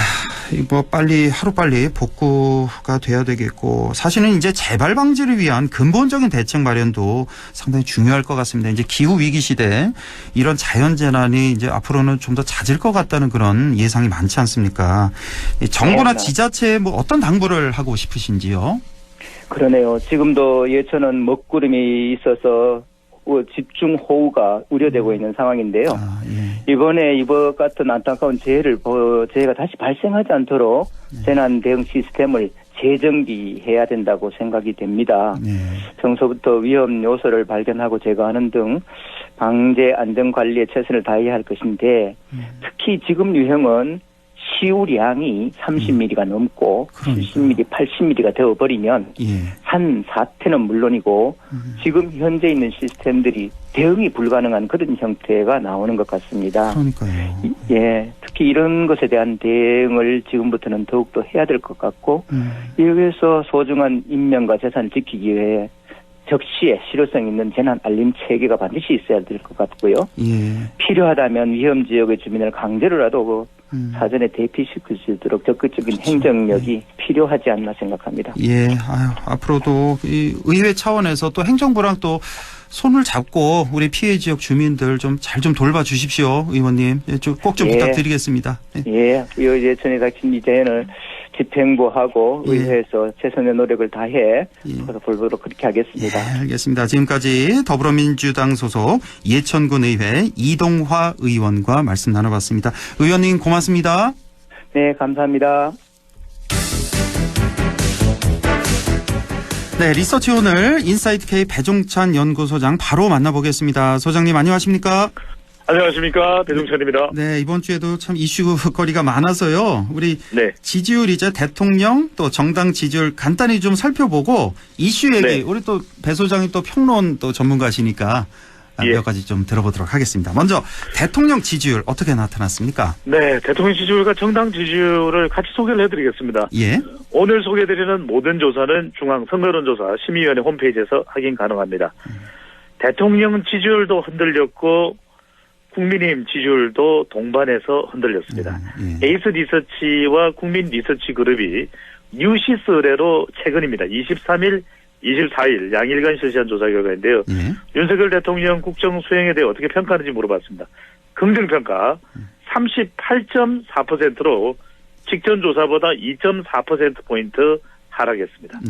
[SPEAKER 2] 뭐 하루빨리 복구가 돼야 되겠고 사실은 이제 재발 방지를 위한 근본적인 대책 마련도 상당히 중요할 것 같습니다. 이제 기후 위기 시대 이런 자연 재난이 이제 앞으로는 좀 더 잦을 것 같다는 그런 예상이 많지 않습니까? 정부나 지자체에 뭐 어떤 당부를 하고 싶으신지요?
[SPEAKER 10] 그러네요. 지금도 예천은 먹구름이 있어서 집중호우가 우려되고 있는 상황인데요. 이번에 이번 같은 안타까운 재해가 다시 발생하지 않도록 재난 대응 시스템을 재정비해야 된다고 생각이 됩니다. 평소부터 위험 요소를 발견하고 제거하는 등 방제 안전관리에 최선을 다해야 할 것인데 특히 지금 유형은 시우량이 30mm가 넘고 70mm, 80mm가 되어버리면 산 사태는 물론이고 지금 현재 있는 시스템들이 대응이 불가능한 그런 형태가 나오는 것 같습니다.
[SPEAKER 2] 그러니까요.
[SPEAKER 10] 예, 특히 이런 것에 대한 대응을 지금부터는 더욱더 해야 될 것 같고 여기에서 소중한 인명과 재산을 지키기 위해 적시에 실효성 있는 재난 알림 체계가 반드시 있어야 될 것 같고요. 필요하다면 위험 지역의 주민을 강제로라도 사전에 대피시킬 수 있도록 적극적인 행정력이 필요하지 않나 생각합니다.
[SPEAKER 2] 앞으로도 이 의회 차원에서 또 행정부랑 또 손을 잡고 우리 피해 지역 주민들 좀 잘 좀 돌봐주십시오, 의원님. 꼭 좀 부탁드리겠습니다.
[SPEAKER 10] 예천에 닥친 이 재해를 집행부하고 의회에서 최선의 노력을 다해 돌보도록 그렇게 하겠습니다.
[SPEAKER 2] 알겠습니다. 지금까지 더불어민주당 소속 예천군 의회 이동화 의원과 말씀 나눠봤습니다. 의원님 고맙습니다.
[SPEAKER 10] 네, 감사합니다.
[SPEAKER 2] 네, 리서치 오늘 인사이트K 배종찬 연구소장 바로 만나보겠습니다. 소장님 안녕하십니까?
[SPEAKER 11] 안녕하십니까, 배종찬입니다.
[SPEAKER 2] 네, 이번 주에도 참 이슈거리가 많아서요. 우리 지지율 이제 대통령 또 정당 지지율 간단히 좀 살펴보고 이슈 얘기 우리 또 배 소장이 또 평론 또 전문가시니까 몇 가지 좀 들어보도록 하겠습니다. 먼저 대통령 지지율 어떻게 나타났습니까?
[SPEAKER 11] 네, 대통령 지지율과 정당 지지율을 같이 소개를 해드리겠습니다. 오늘 소개해드리는 모든 조사는 중앙선거여론조사 심의위원회 홈페이지에서 확인 가능합니다. 대통령 지지율도 흔들렸고 국민의힘 지지율도 동반해서 흔들렸습니다. 에이스 리서치와 국민 리서치 그룹이 뉴시스 의뢰로 최근입니다. 23일, 24일 양일간 실시한 조사 결과인데요. 윤석열 대통령 국정 수행에 대해 어떻게 평가하는지 물어봤습니다. 긍정평가 38.4%로 직전 조사보다 2.4%포인트 하락했습니다.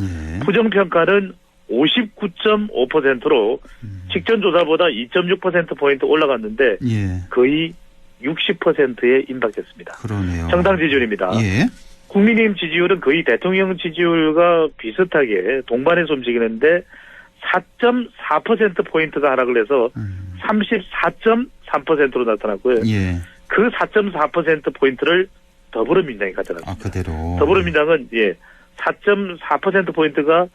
[SPEAKER 11] 부정평가는 59.5%로 직전 조사보다 2.6%포인트 올라갔는데 거의 60%에 임박했습니다.
[SPEAKER 2] 그러네요.
[SPEAKER 11] 정당 지지율입니다. 국민의힘 지지율은 거의 대통령 지지율과 비슷하게 동반해서 움직이는데 4.4%포인트가 하락을 해서 34.3%로 나타났고요.
[SPEAKER 2] 예.
[SPEAKER 11] 그 4.4%포인트를 더불어민주당이 가져갔습니다.
[SPEAKER 2] 아, 그대로.
[SPEAKER 11] 더불어민주당은 4.4%포인트가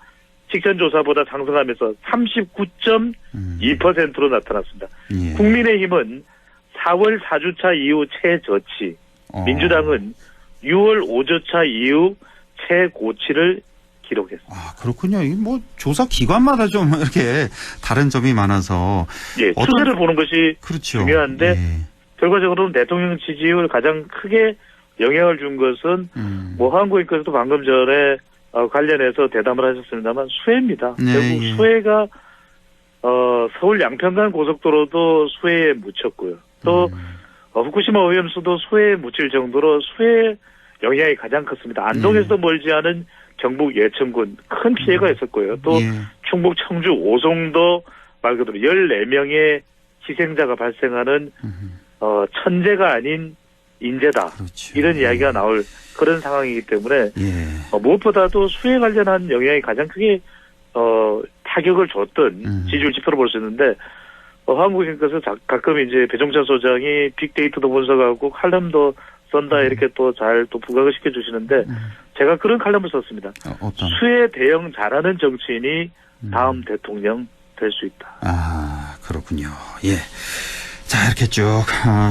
[SPEAKER 11] 직전 조사보다 상승하면서 39.2%로 나타났습니다.
[SPEAKER 2] 예.
[SPEAKER 11] 국민의힘은 4월 4주차 이후 최저치, 민주당은 6월 5주차 이후 최고치를 기록했습니다.
[SPEAKER 2] 아, 그렇군요. 이게 뭐 조사 기관마다 좀 이렇게 다른 점이 많아서
[SPEAKER 11] 추세를 보는 것이
[SPEAKER 2] 그렇죠.
[SPEAKER 11] 중요한데 결과적으로는 대통령 지지율 가장 크게 영향을 준 것은 한국인께서도 방금 전에 관련해서 대담을 하셨습니다만 수해입니다. 결국 수해가 서울 양평간 고속도로도 수해에 묻혔고요. 또 후쿠시마 오염수도 수해에 묻힐 정도로 수해 영향이 가장 컸습니다. 안동에서도 멀지 않은 경북 예천군 큰 피해가 있었고요. 또 충북 청주 오송도 말 그대로 14명의 희생자가 발생하는 천재가 아닌 인재다.
[SPEAKER 2] 그렇죠.
[SPEAKER 11] 이런 이야기가 나올 그런 상황이기 때문에 무엇보다도 수해 관련한 영향이 가장 크게 타격을 줬던 지지율 지표로 볼 수 있는데 한국인께서 가끔 이제 배종찬 소장이 빅데이터도 분석하고 칼럼도 쓴다 이렇게 또 잘 또 부각을 시켜주시는데 제가 그런 칼럼을 썼습니다. 수해 대응 잘하는 정치인이 다음 대통령 될 수 있다.
[SPEAKER 2] 아, 그렇군요. 예. 자, 이렇게 쭉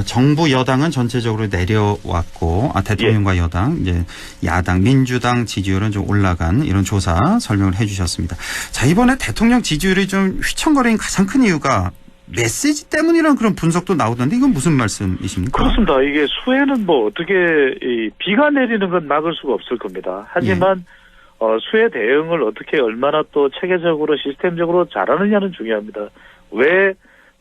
[SPEAKER 2] 정부 여당은 전체적으로 내려왔고 대통령과 여당, 이제 야당, 민주당 지지율은 좀 올라간 이런 조사 설명을 해주셨습니다. 자, 이번에 대통령 지지율이 좀 휘청거린 가장 큰 이유가 메시지 때문이라는 그런 분석도 나오던데 이건 무슨 말씀이십니까?
[SPEAKER 11] 그렇습니다. 이게 수해는 어떻게 비가 내리는 건 막을 수가 없을 겁니다. 하지만 수해 대응을 어떻게 얼마나 또 체계적으로 시스템적으로 잘하느냐는 중요합니다. 왜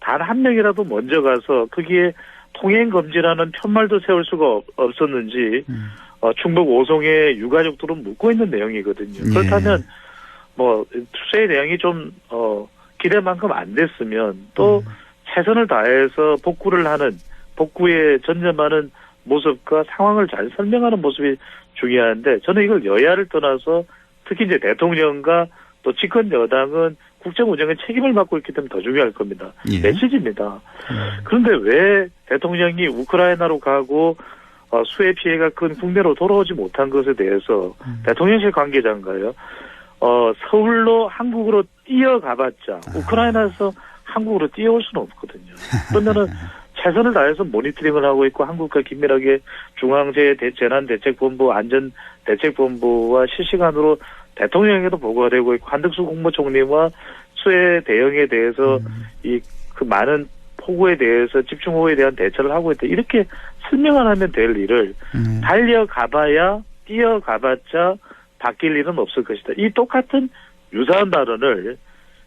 [SPEAKER 11] 단 한 명이라도 먼저 가서 거기에 통행금지라는 편말도 세울 수가 없었는지 충북 오송의 유가족들은 묻고 있는 내용이거든요. 그렇다면 수해 대응이 좀 기대만큼 안 됐으면 또 최선을 다해서 복구에 전념하는 모습과 상황을 잘 설명하는 모습이 중요한데 저는 이걸 여야를 떠나서 특히 이제 대통령과 또 집권 여당은 국정 운영의 책임을 맡고 있기 때문에 더 중요할 겁니다. 메시지입니다. 그런데 왜 대통령이 우크라이나로 가고 수해 피해가 큰 국내로 돌아오지 못한 것에 대해서 대통령실 관계자인가요? 서울로 한국으로 뛰어가봤자 우크라이나에서 한국으로 뛰어올 수는 없거든요. 그러면은 최선을 다해서 모니터링을 하고 있고 한국과 긴밀하게 중앙재난대책본부 안전대책본부와 실시간으로 대통령에게도 보고가 되고 있고 한덕수 국무총리와 수해 대응에 대해서 그 많은 폭우에 대해서 집중호우에 대한 대처를 하고 있다. 이렇게 설명을 하면 될 일을 달려가봐야 뛰어가봤자 바뀔 일은 없을 것이다. 이 똑같은 유사한 발언을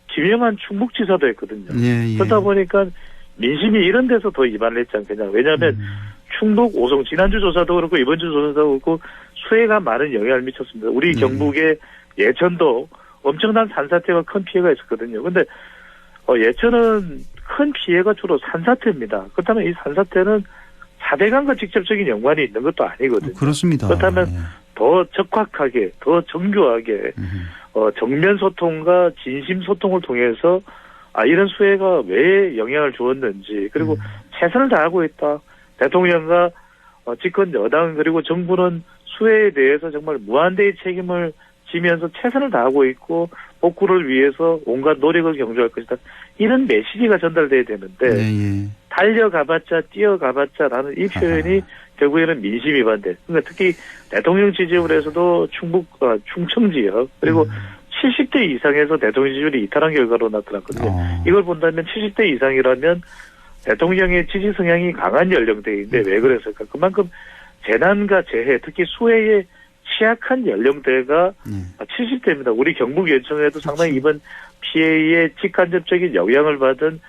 [SPEAKER 11] 김영한 충북지사도 했거든요. 그러다 보니까 민심이 이런 데서 더 이반을 했지 않겠냐. 왜냐하면 충북 오송 지난주 조사도 그렇고 이번 주 조사도 그렇고 수해가 많은 영향을 미쳤습니다. 우리 경북의 예천도 엄청난 산사태가 큰 피해가 있었거든요. 그런데 예천은 큰 피해가 주로 산사태입니다. 그렇다면 이 산사태는 4대강과 직접적인 연관이 있는 것도 아니거든요.
[SPEAKER 2] 그렇습니다.
[SPEAKER 11] 그렇다면 더 적확하게, 더 정교하게 정면 소통과 진심 소통을 통해서 이런 수해가 왜 영향을 주었는지 그리고 최선을 다하고 있다. 대통령과 집권 여당 그리고 정부는 수해에 대해서 정말 무한대의 책임을 지면서 최선을 다하고 있고 복구를 위해서 온갖 노력을 경주할 것이다. 이런 메시지가 전달돼야 되는데 달려가봤자 뛰어가봤자라는 이 표현이 결국에는 민심 위반돼. 그러니까 특히 대통령 지지율에서도 충청 지역 그리고 70대 이상에서 대통령 지지율이 이탈한 결과로 나타났거든요. 이걸 본다면 70대 이상이라면 대통령의 지지 성향이 강한 연령대인데 왜 그랬을까? 그만큼 재난과 재해, 특히 수해에 취약한 연령대가 70대입니다. 우리 경북 예천에도 상당히 이번 피해에 직간접적인 영향을 받은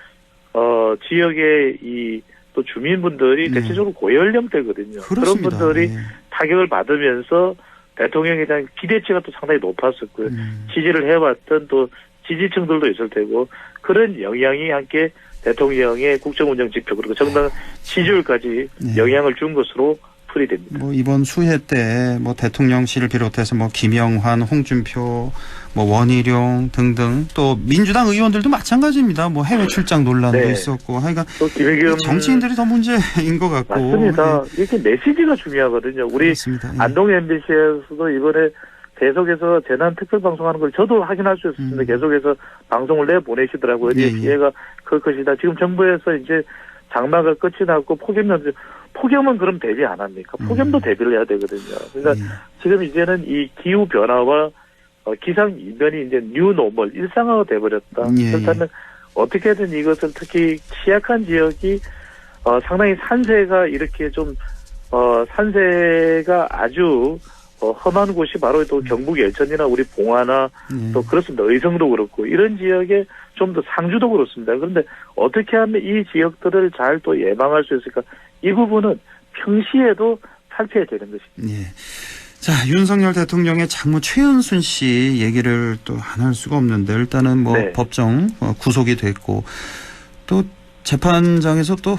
[SPEAKER 11] 지역의 또 주민분들이 대체적으로 고연령대거든요.
[SPEAKER 2] 그렇습니다.
[SPEAKER 11] 그런 분들이 타격을 받으면서 대통령에 대한 기대치가 또 상당히 높았었고요. 지지를 해왔던 또 지지층들도 있을 테고 그런 영향이 함께 대통령의 국정운영 지표 그리고 정당 지지율까지 영향을 준 것으로 풀이됩니다.
[SPEAKER 2] 뭐 이번 수회 때 뭐 대통령실을 비롯해서 뭐 김영환, 홍준표, 뭐 원희룡 등등 또 민주당 의원들도 마찬가지입니다. 뭐 해외 출장 논란도
[SPEAKER 11] 네.
[SPEAKER 2] 있었고 하여간
[SPEAKER 11] 또 김혜겸
[SPEAKER 2] 정치인들이 더 문제인 것 같고.
[SPEAKER 11] 맞습니다. 이렇게 메시지가 중요하거든요. 우리
[SPEAKER 2] 맞습니다.
[SPEAKER 11] 안동 MBC에서도 이번에 계속해서 재난 특별 방송하는 걸 저도 확인할 수 있었습니다. 계속해서 방송을 내보내시더라고요.
[SPEAKER 2] 예,
[SPEAKER 11] 피해가 클 것이다. 지금 정부에서 이제 장마가 끝이 났고 폭염은 그럼 대비 안 합니까? 폭염도 대비를 해야 되거든요. 그러니까 지금 이제는 이 기후 변화와 기상 이변이 이제 뉴노멀 일상화가 돼버렸다. 그렇다면 어떻게든 이것을 특히 취약한 지역이 상당히 산세가 이렇게 좀 산세가 아주 험한 곳이 바로 또 경북 예천이나 우리 봉화나 또 그렇습니다. 의성도 그렇고 이런 지역에 좀 더 상주도 그렇습니다. 그런데 어떻게 하면 이 지역들을 잘 또 예방할 수 있을까? 이 부분은 평시에도 살펴야 되는 것입니다.
[SPEAKER 2] 예. 자, 윤석열 대통령의 장모 최은순 씨 얘기를 또 안 할 수가 없는데 일단은 뭐
[SPEAKER 11] 네.
[SPEAKER 2] 법정 구속이 됐고 또 재판장에서 또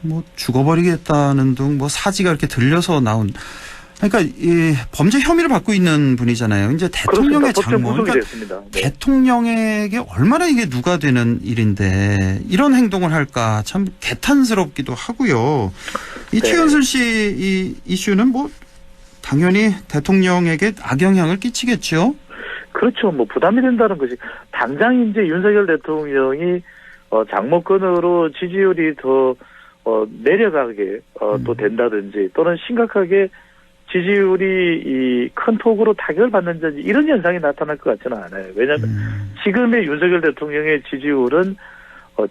[SPEAKER 2] 뭐 죽어버리겠다는 등 뭐 사지가 이렇게 들려서 나온 그러니까 이 범죄 혐의를 받고 있는 분이잖아요. 이제 대통령의 장모, 그러니까
[SPEAKER 11] 네.
[SPEAKER 2] 대통령에게 얼마나 이게 누가 되는 일인데 이런 행동을 할까 참 개탄스럽기도 하고요. 이
[SPEAKER 11] 네.
[SPEAKER 2] 최은순 씨 이 이슈는 뭐 당연히 대통령에게 악영향을 끼치겠죠.
[SPEAKER 11] 그렇죠. 뭐 부담이 된다는 것이 당장 이제 윤석열 대통령이 장모 건으로 지지율이 더 내려가게 또 된다든지 또는 심각하게 지지율이 이 큰 폭으로 타격을 받는지 이런 현상이 나타날 것 같지는 않아요. 왜냐하면 지금의 윤석열 대통령의 지지율은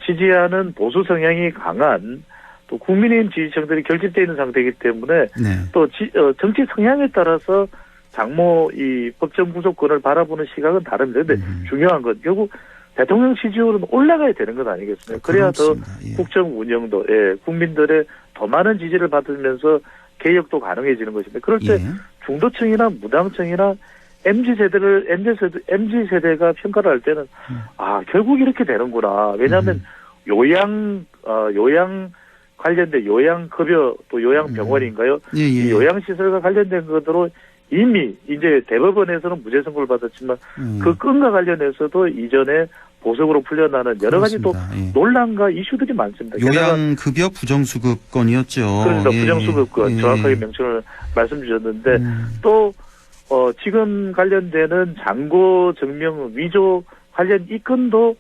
[SPEAKER 11] 지지하는 보수 성향이 강한 또 국민의힘 지지층들이 결집되어 있는 상태이기 때문에 또 정치 성향에 따라서 장모 이 법정 구속권을 바라보는 시각은 다릅니다. 그런데 중요한 건 결국 대통령 지지율은 올라가야 되는 건 아니겠습니까? 그래야 더 국정 운영도 국민들의 더 많은 지지를 받으면서 개혁도 가능해지는 것인데 그럴 때 중도층이나 무당층이나 MZ세대가 평가를 할 때는 결국 이렇게 되는구나. 왜냐하면 요양 관련된 요양급여 또 요양병원인가요? 이 요양시설과 관련된 것으로 이미 이제 대법원에서는 무죄 선고를 받았지만 그 건과 관련해서도 이전에 보석으로 풀려나는 여러 가지 또 논란과 이슈들이 많습니다.
[SPEAKER 2] 요양급여 부정수급 건이었죠.
[SPEAKER 11] 그렇습니다. 부정수급 건 정확하게 명칭을 말씀 주셨는데 또 지금 관련되는 잔고 증명 위조 관련 이 건도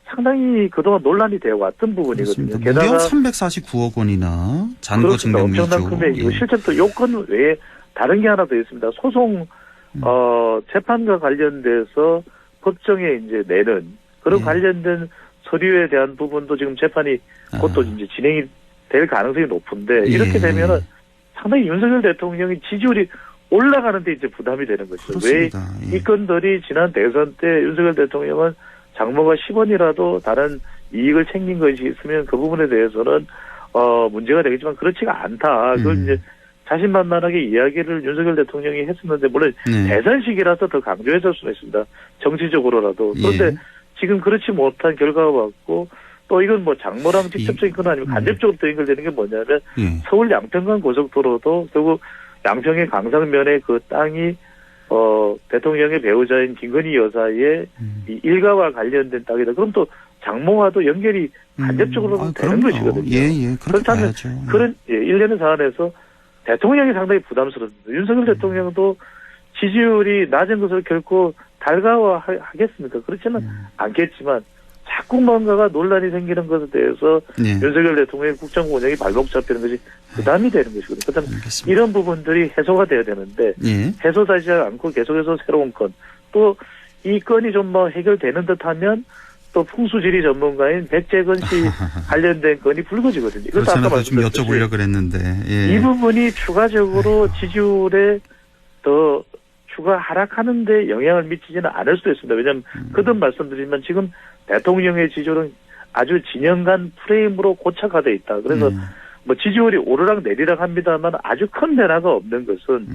[SPEAKER 11] 상당히 그동안 논란이 되어 왔던 부분이거든요.
[SPEAKER 2] 게다가 무려 349억 원이나 잔고 증명 위조.
[SPEAKER 11] 엄청난 금액이고 실제 또 요건 외에 다른 게 하나 더 있습니다. 소송 재판과 관련돼서 법정에 이제 내는 그런 관련된 서류에 대한 부분도 지금 재판이 그것도 이제 진행이 될 가능성이 높은데 이렇게 되면은 상당히 윤석열 대통령이 지지율이 올라가는데 이제 부담이 되는 것이죠. 왜 이 건들이 지난 대선 때 윤석열 대통령은 장모가 10원이라도 다른 이익을 챙긴 것이 있으면 그 부분에 대해서는 문제가 되겠지만 그렇지가 않다. 그걸 이제 자신만만하게 이야기를 윤석열 대통령이 했었는데 물론 대선 시기라서 더 강조했을 수는 있습니다. 정치적으로라도. 그런데 지금 그렇지 못한 결과가 왔고 또 이건 뭐 장모랑 직접적인 건 아니고 간접적으로 또 연결되는 게 뭐냐면 서울 양평간 고속도로도 결국 양평의 강상면에 그 땅이 대통령의 배우자인 김건희 여사의 이 일가와 관련된 땅이다. 그럼 또 장모와도 연결이 간접적으로 되는 것이거든요. 그렇다면 그런 일련의 사안에서 대통령이 상당히 부담스럽습니다. 윤석열 대통령도 지지율이 낮은 것을 결코 달가워하겠습니까? 그렇지는 않겠지만 자꾸 뭔가가 논란이 생기는 것에 대해서 윤석열 대통령의 국정 운영이 발목 잡히는 것이 부담이 되는 것이거든요. 그렇다면 이런 부분들이 해소가 돼야 되는데 해소되지 않고 계속해서 새로운 건 또 이 건이 좀 뭐 해결되는 듯하면 또 풍수지리 전문가인 백재건 씨 관련된 건이 불거지거든요.
[SPEAKER 2] 그래서 아까 좀 여쭤보려고 그랬는데
[SPEAKER 11] 이 부분이 추가적으로 지지율에 더 추가 하락하는 데 영향을 미치지는 않을 수도 있습니다. 왜냐하면 거듭 말씀드리면 지금 대통령의 지지율은 아주 진영간 프레임으로 고착화되어 있다. 그래서 뭐 지지율이 오르락 내리락 합니다만 아주 큰 변화가 없는 것은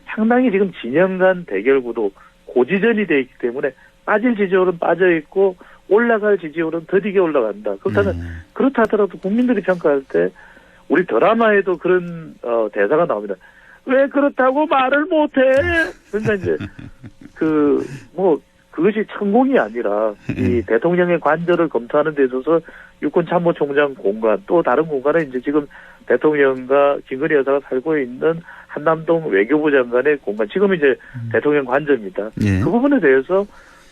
[SPEAKER 11] 상당히 지금 진영간 대결 구도 고지전이 되어 있기 때문에 빠질 지지율은 빠져 있고 올라갈 지지율은 더디게 올라간다. 그렇다면 그렇다 하더라도 국민들이 평가할 때 우리 드라마에도 그런 대사가 나옵니다. 왜 그렇다고 말을 못해? 그러니까 이제 그것이 천공이 아니라 이 대통령의 관절을 검토하는 데 있어서 육군참모총장 공간 또 다른 공간에 이제 지금 대통령과 김건희 여사가 살고 있는 한남동 외교부 장관의 공간 지금 이제 대통령 관저입니다.
[SPEAKER 2] 예.
[SPEAKER 11] 그 부분에 대해서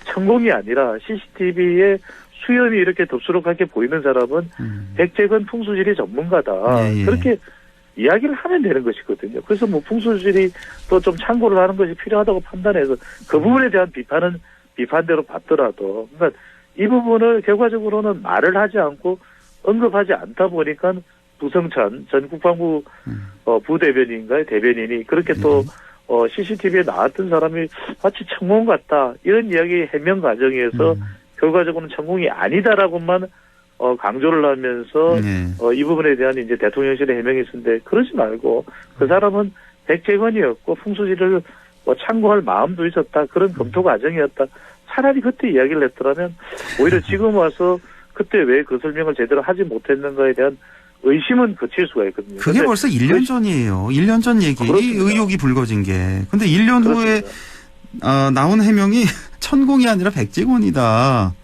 [SPEAKER 11] 천공이 아니라 CCTV에 수염이 이렇게 덥수룩하게 보이는 사람은 백재건 풍수지리 전문가다.
[SPEAKER 2] 예.
[SPEAKER 11] 그렇게 이야기를 하면 되는 것이거든요. 그래서 뭐 풍수지리 또 좀 참고를 하는 것이 필요하다고 판단해서 그 부분에 대한 비판은 비판대로 받더라도 그러니까 이 부분을 결과적으로는 말을 하지 않고 언급하지 않다 보니까 부성찬 전 국방부 부대변인인가요? 대변인이 그렇게 또 CCTV에 나왔던 사람이 마치 천공 같다 이런 이야기 해명 과정에서 결과적으로는 천공이 아니다라고만 강조를 하면서 이 부분에 대한 이제 대통령실의 해명이 있었는데 그러지 말고 그 사람은 백재건이었고 풍수지를 참고할 마음도 있었다 그런 검토 과정이었다. 차라리 그때 이야기를 했더라면 오히려 지금 와서 그때 왜 그 설명을 제대로 하지 못했는가에 대한 의심은 그칠 수가 있거든요.
[SPEAKER 2] 그게 벌써 1년 전이에요. 1년 전 얘기
[SPEAKER 11] 그렇습니다.
[SPEAKER 2] 의혹이 불거진 게. 근데 1년 후에 나온 해명이 천공이 아니라 백재건이다.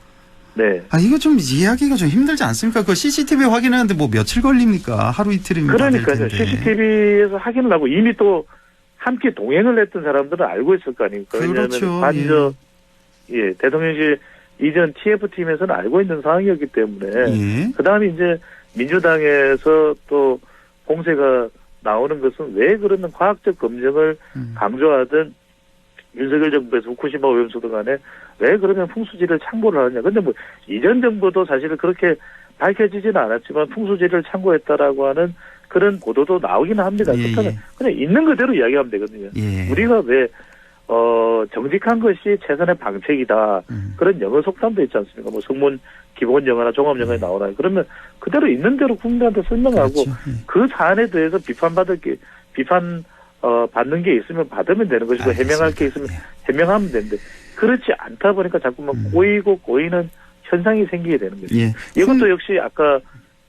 [SPEAKER 11] 네.
[SPEAKER 2] 이거 좀 이해하기가 좀 힘들지 않습니까? 그 CCTV 확인하는데 뭐 며칠 걸립니까? 하루 이틀이면
[SPEAKER 11] 그러니까요. CCTV에서 확인을 하고 이미 또 함께 동행을 했던 사람들은 알고 있을 거 아닙니까?
[SPEAKER 2] 그렇죠.
[SPEAKER 11] 왜냐하면 대통령실 이전 TF팀에서는 알고 있는 상황이었기 때문에 그다음에 이제 민주당에서 또 공세가 나오는 것은 왜 그러는 과학적 검증을 강조하던 윤석열 정부에서 후쿠시마 오염수도 간에 왜 그러면 풍수지를 참고를 하느냐. 근데 뭐 이전 정부도 사실은 그렇게 밝혀지지는 않았지만 풍수지를 참고했다라고 하는 그런 보도도 나오기는 합니다. 그렇다면 그냥 있는 그대로 이야기하면 되거든요. 우리가 왜 정직한 것이 최선의 방책이다. 그런 영어 속담도 있지 않습니까? 뭐 성문 기본 영어나 종합 영어에 나오나요? 그러면 그대로 있는 대로 국민한테 설명하고
[SPEAKER 2] 그렇죠.
[SPEAKER 11] 그 사안에 대해서 받는 게 있으면 받으면 되는 것이고 해명할 게 있으면 해명하면 되는데 그렇지 않다 보니까 자꾸만 꼬이는 현상이 생기게 되는 거죠. 이것도 역시 아까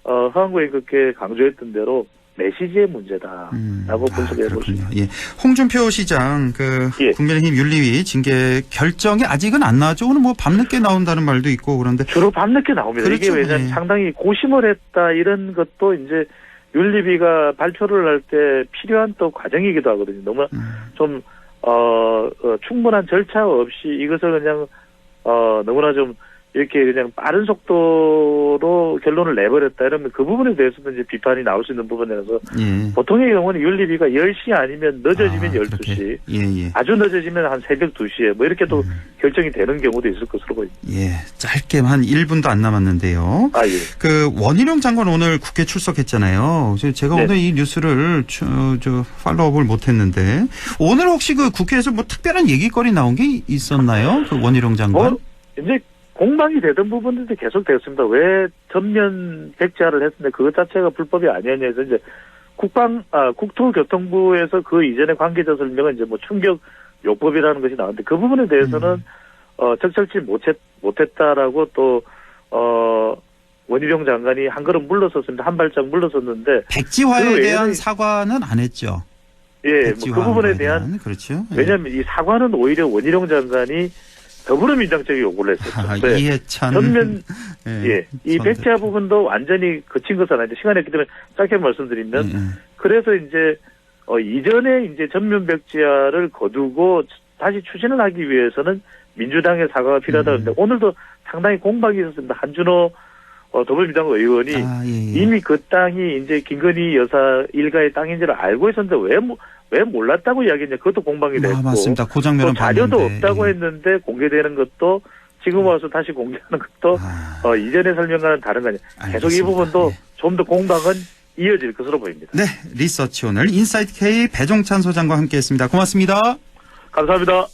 [SPEAKER 11] 허한구에 그렇게 강조했던 대로 메시지의 문제다라고 분석해 볼 수 있습니다.
[SPEAKER 2] 홍준표 시장 국민의힘 윤리위 징계 결정이 아직은 안 나왔죠. 오늘 뭐 밤늦게 나온다는 말도 있고 그런데
[SPEAKER 11] 주로 밤늦게 나옵니다.
[SPEAKER 2] 그렇죠.
[SPEAKER 11] 이게 왜냐하면 상당히 고심을 했다 이런 것도 이제 윤리위가 발표를 할 때 필요한 또 과정이기도 하거든요. 너무 좀 충분한 절차 없이 이것을 그냥 너무나 좀 이렇게 그냥 빠른 속도로 결론을 내버렸다 이러면 그 부분에 대해서도 이제 비판이 나올 수 있는 부분이라서 보통의 경우는 윤리위가 10시 아니면 늦어지면 12시 아주 늦어지면 한 새벽 2시에 뭐 이렇게 또 결정이 되는 경우도 있을 것으로 보입니다.
[SPEAKER 2] 짧게 한 1분도 안 남았는데요. 그 원희룡 장관 오늘 국회 출석했잖아요. 제가 오늘 이 뉴스를 팔로우업을 못했는데 오늘 혹시 그 국회에서 뭐 특별한 얘기거리 나온 게 있었나요? 그 원희룡 장관?
[SPEAKER 11] 이제 공방이 되던 부분들도 계속 되었습니다. 왜 전면 백지화를 했는데 그것 자체가 불법이 아니었냐 해서 이제 국토교통부에서 그 이전의 관계자 설명은 이제 뭐 충격 요법이라는 것이 나왔는데 그 부분에 대해서는 적절치 못했다라고 또 원희룡 장관이 한 걸음 물러섰습니다. 한 발짝 물러섰는데
[SPEAKER 2] 백지화에 대한 사과는 안 했죠.
[SPEAKER 11] 뭐 그 부분에 대한
[SPEAKER 2] 그렇죠.
[SPEAKER 11] 왜냐하면 이 사과는 오히려 원희룡 장관이 더불어민주당 쪽에 요구를 했었죠.
[SPEAKER 2] 이해찬.
[SPEAKER 11] 전면, 이 백지화 부분도 완전히 거친 것은 아닌데, 시간이 없기 때문에 짧게 말씀드리면, 그래서 이제, 이전에 이제 전면 백지화를 거두고 다시 추진을 하기 위해서는 민주당의 사과가 필요하다고 했는데, 오늘도 상당히 공방이 있었습니다. 한준호 더불어민주당 의원이 이미 그 땅이 이제 김건희 여사 일가의 땅인지를 알고 있었는데 왜 몰랐다고 이야기했냐. 그것도 공방이 됐고.
[SPEAKER 2] 맞습니다. 그 장면은
[SPEAKER 11] 자료도
[SPEAKER 2] 봤는데.
[SPEAKER 11] 없다고 했는데 공개되는 것도 지금 와서 다시 공개하는 것도 이전의 설명과는 다른 거 아니에요. 계속 이 부분도 좀 더 공방은 이어질 것으로 보입니다.
[SPEAKER 2] 네. 리서치 오늘 인사이트 K 배종찬 소장과 함께했습니다. 고맙습니다.
[SPEAKER 11] 감사합니다.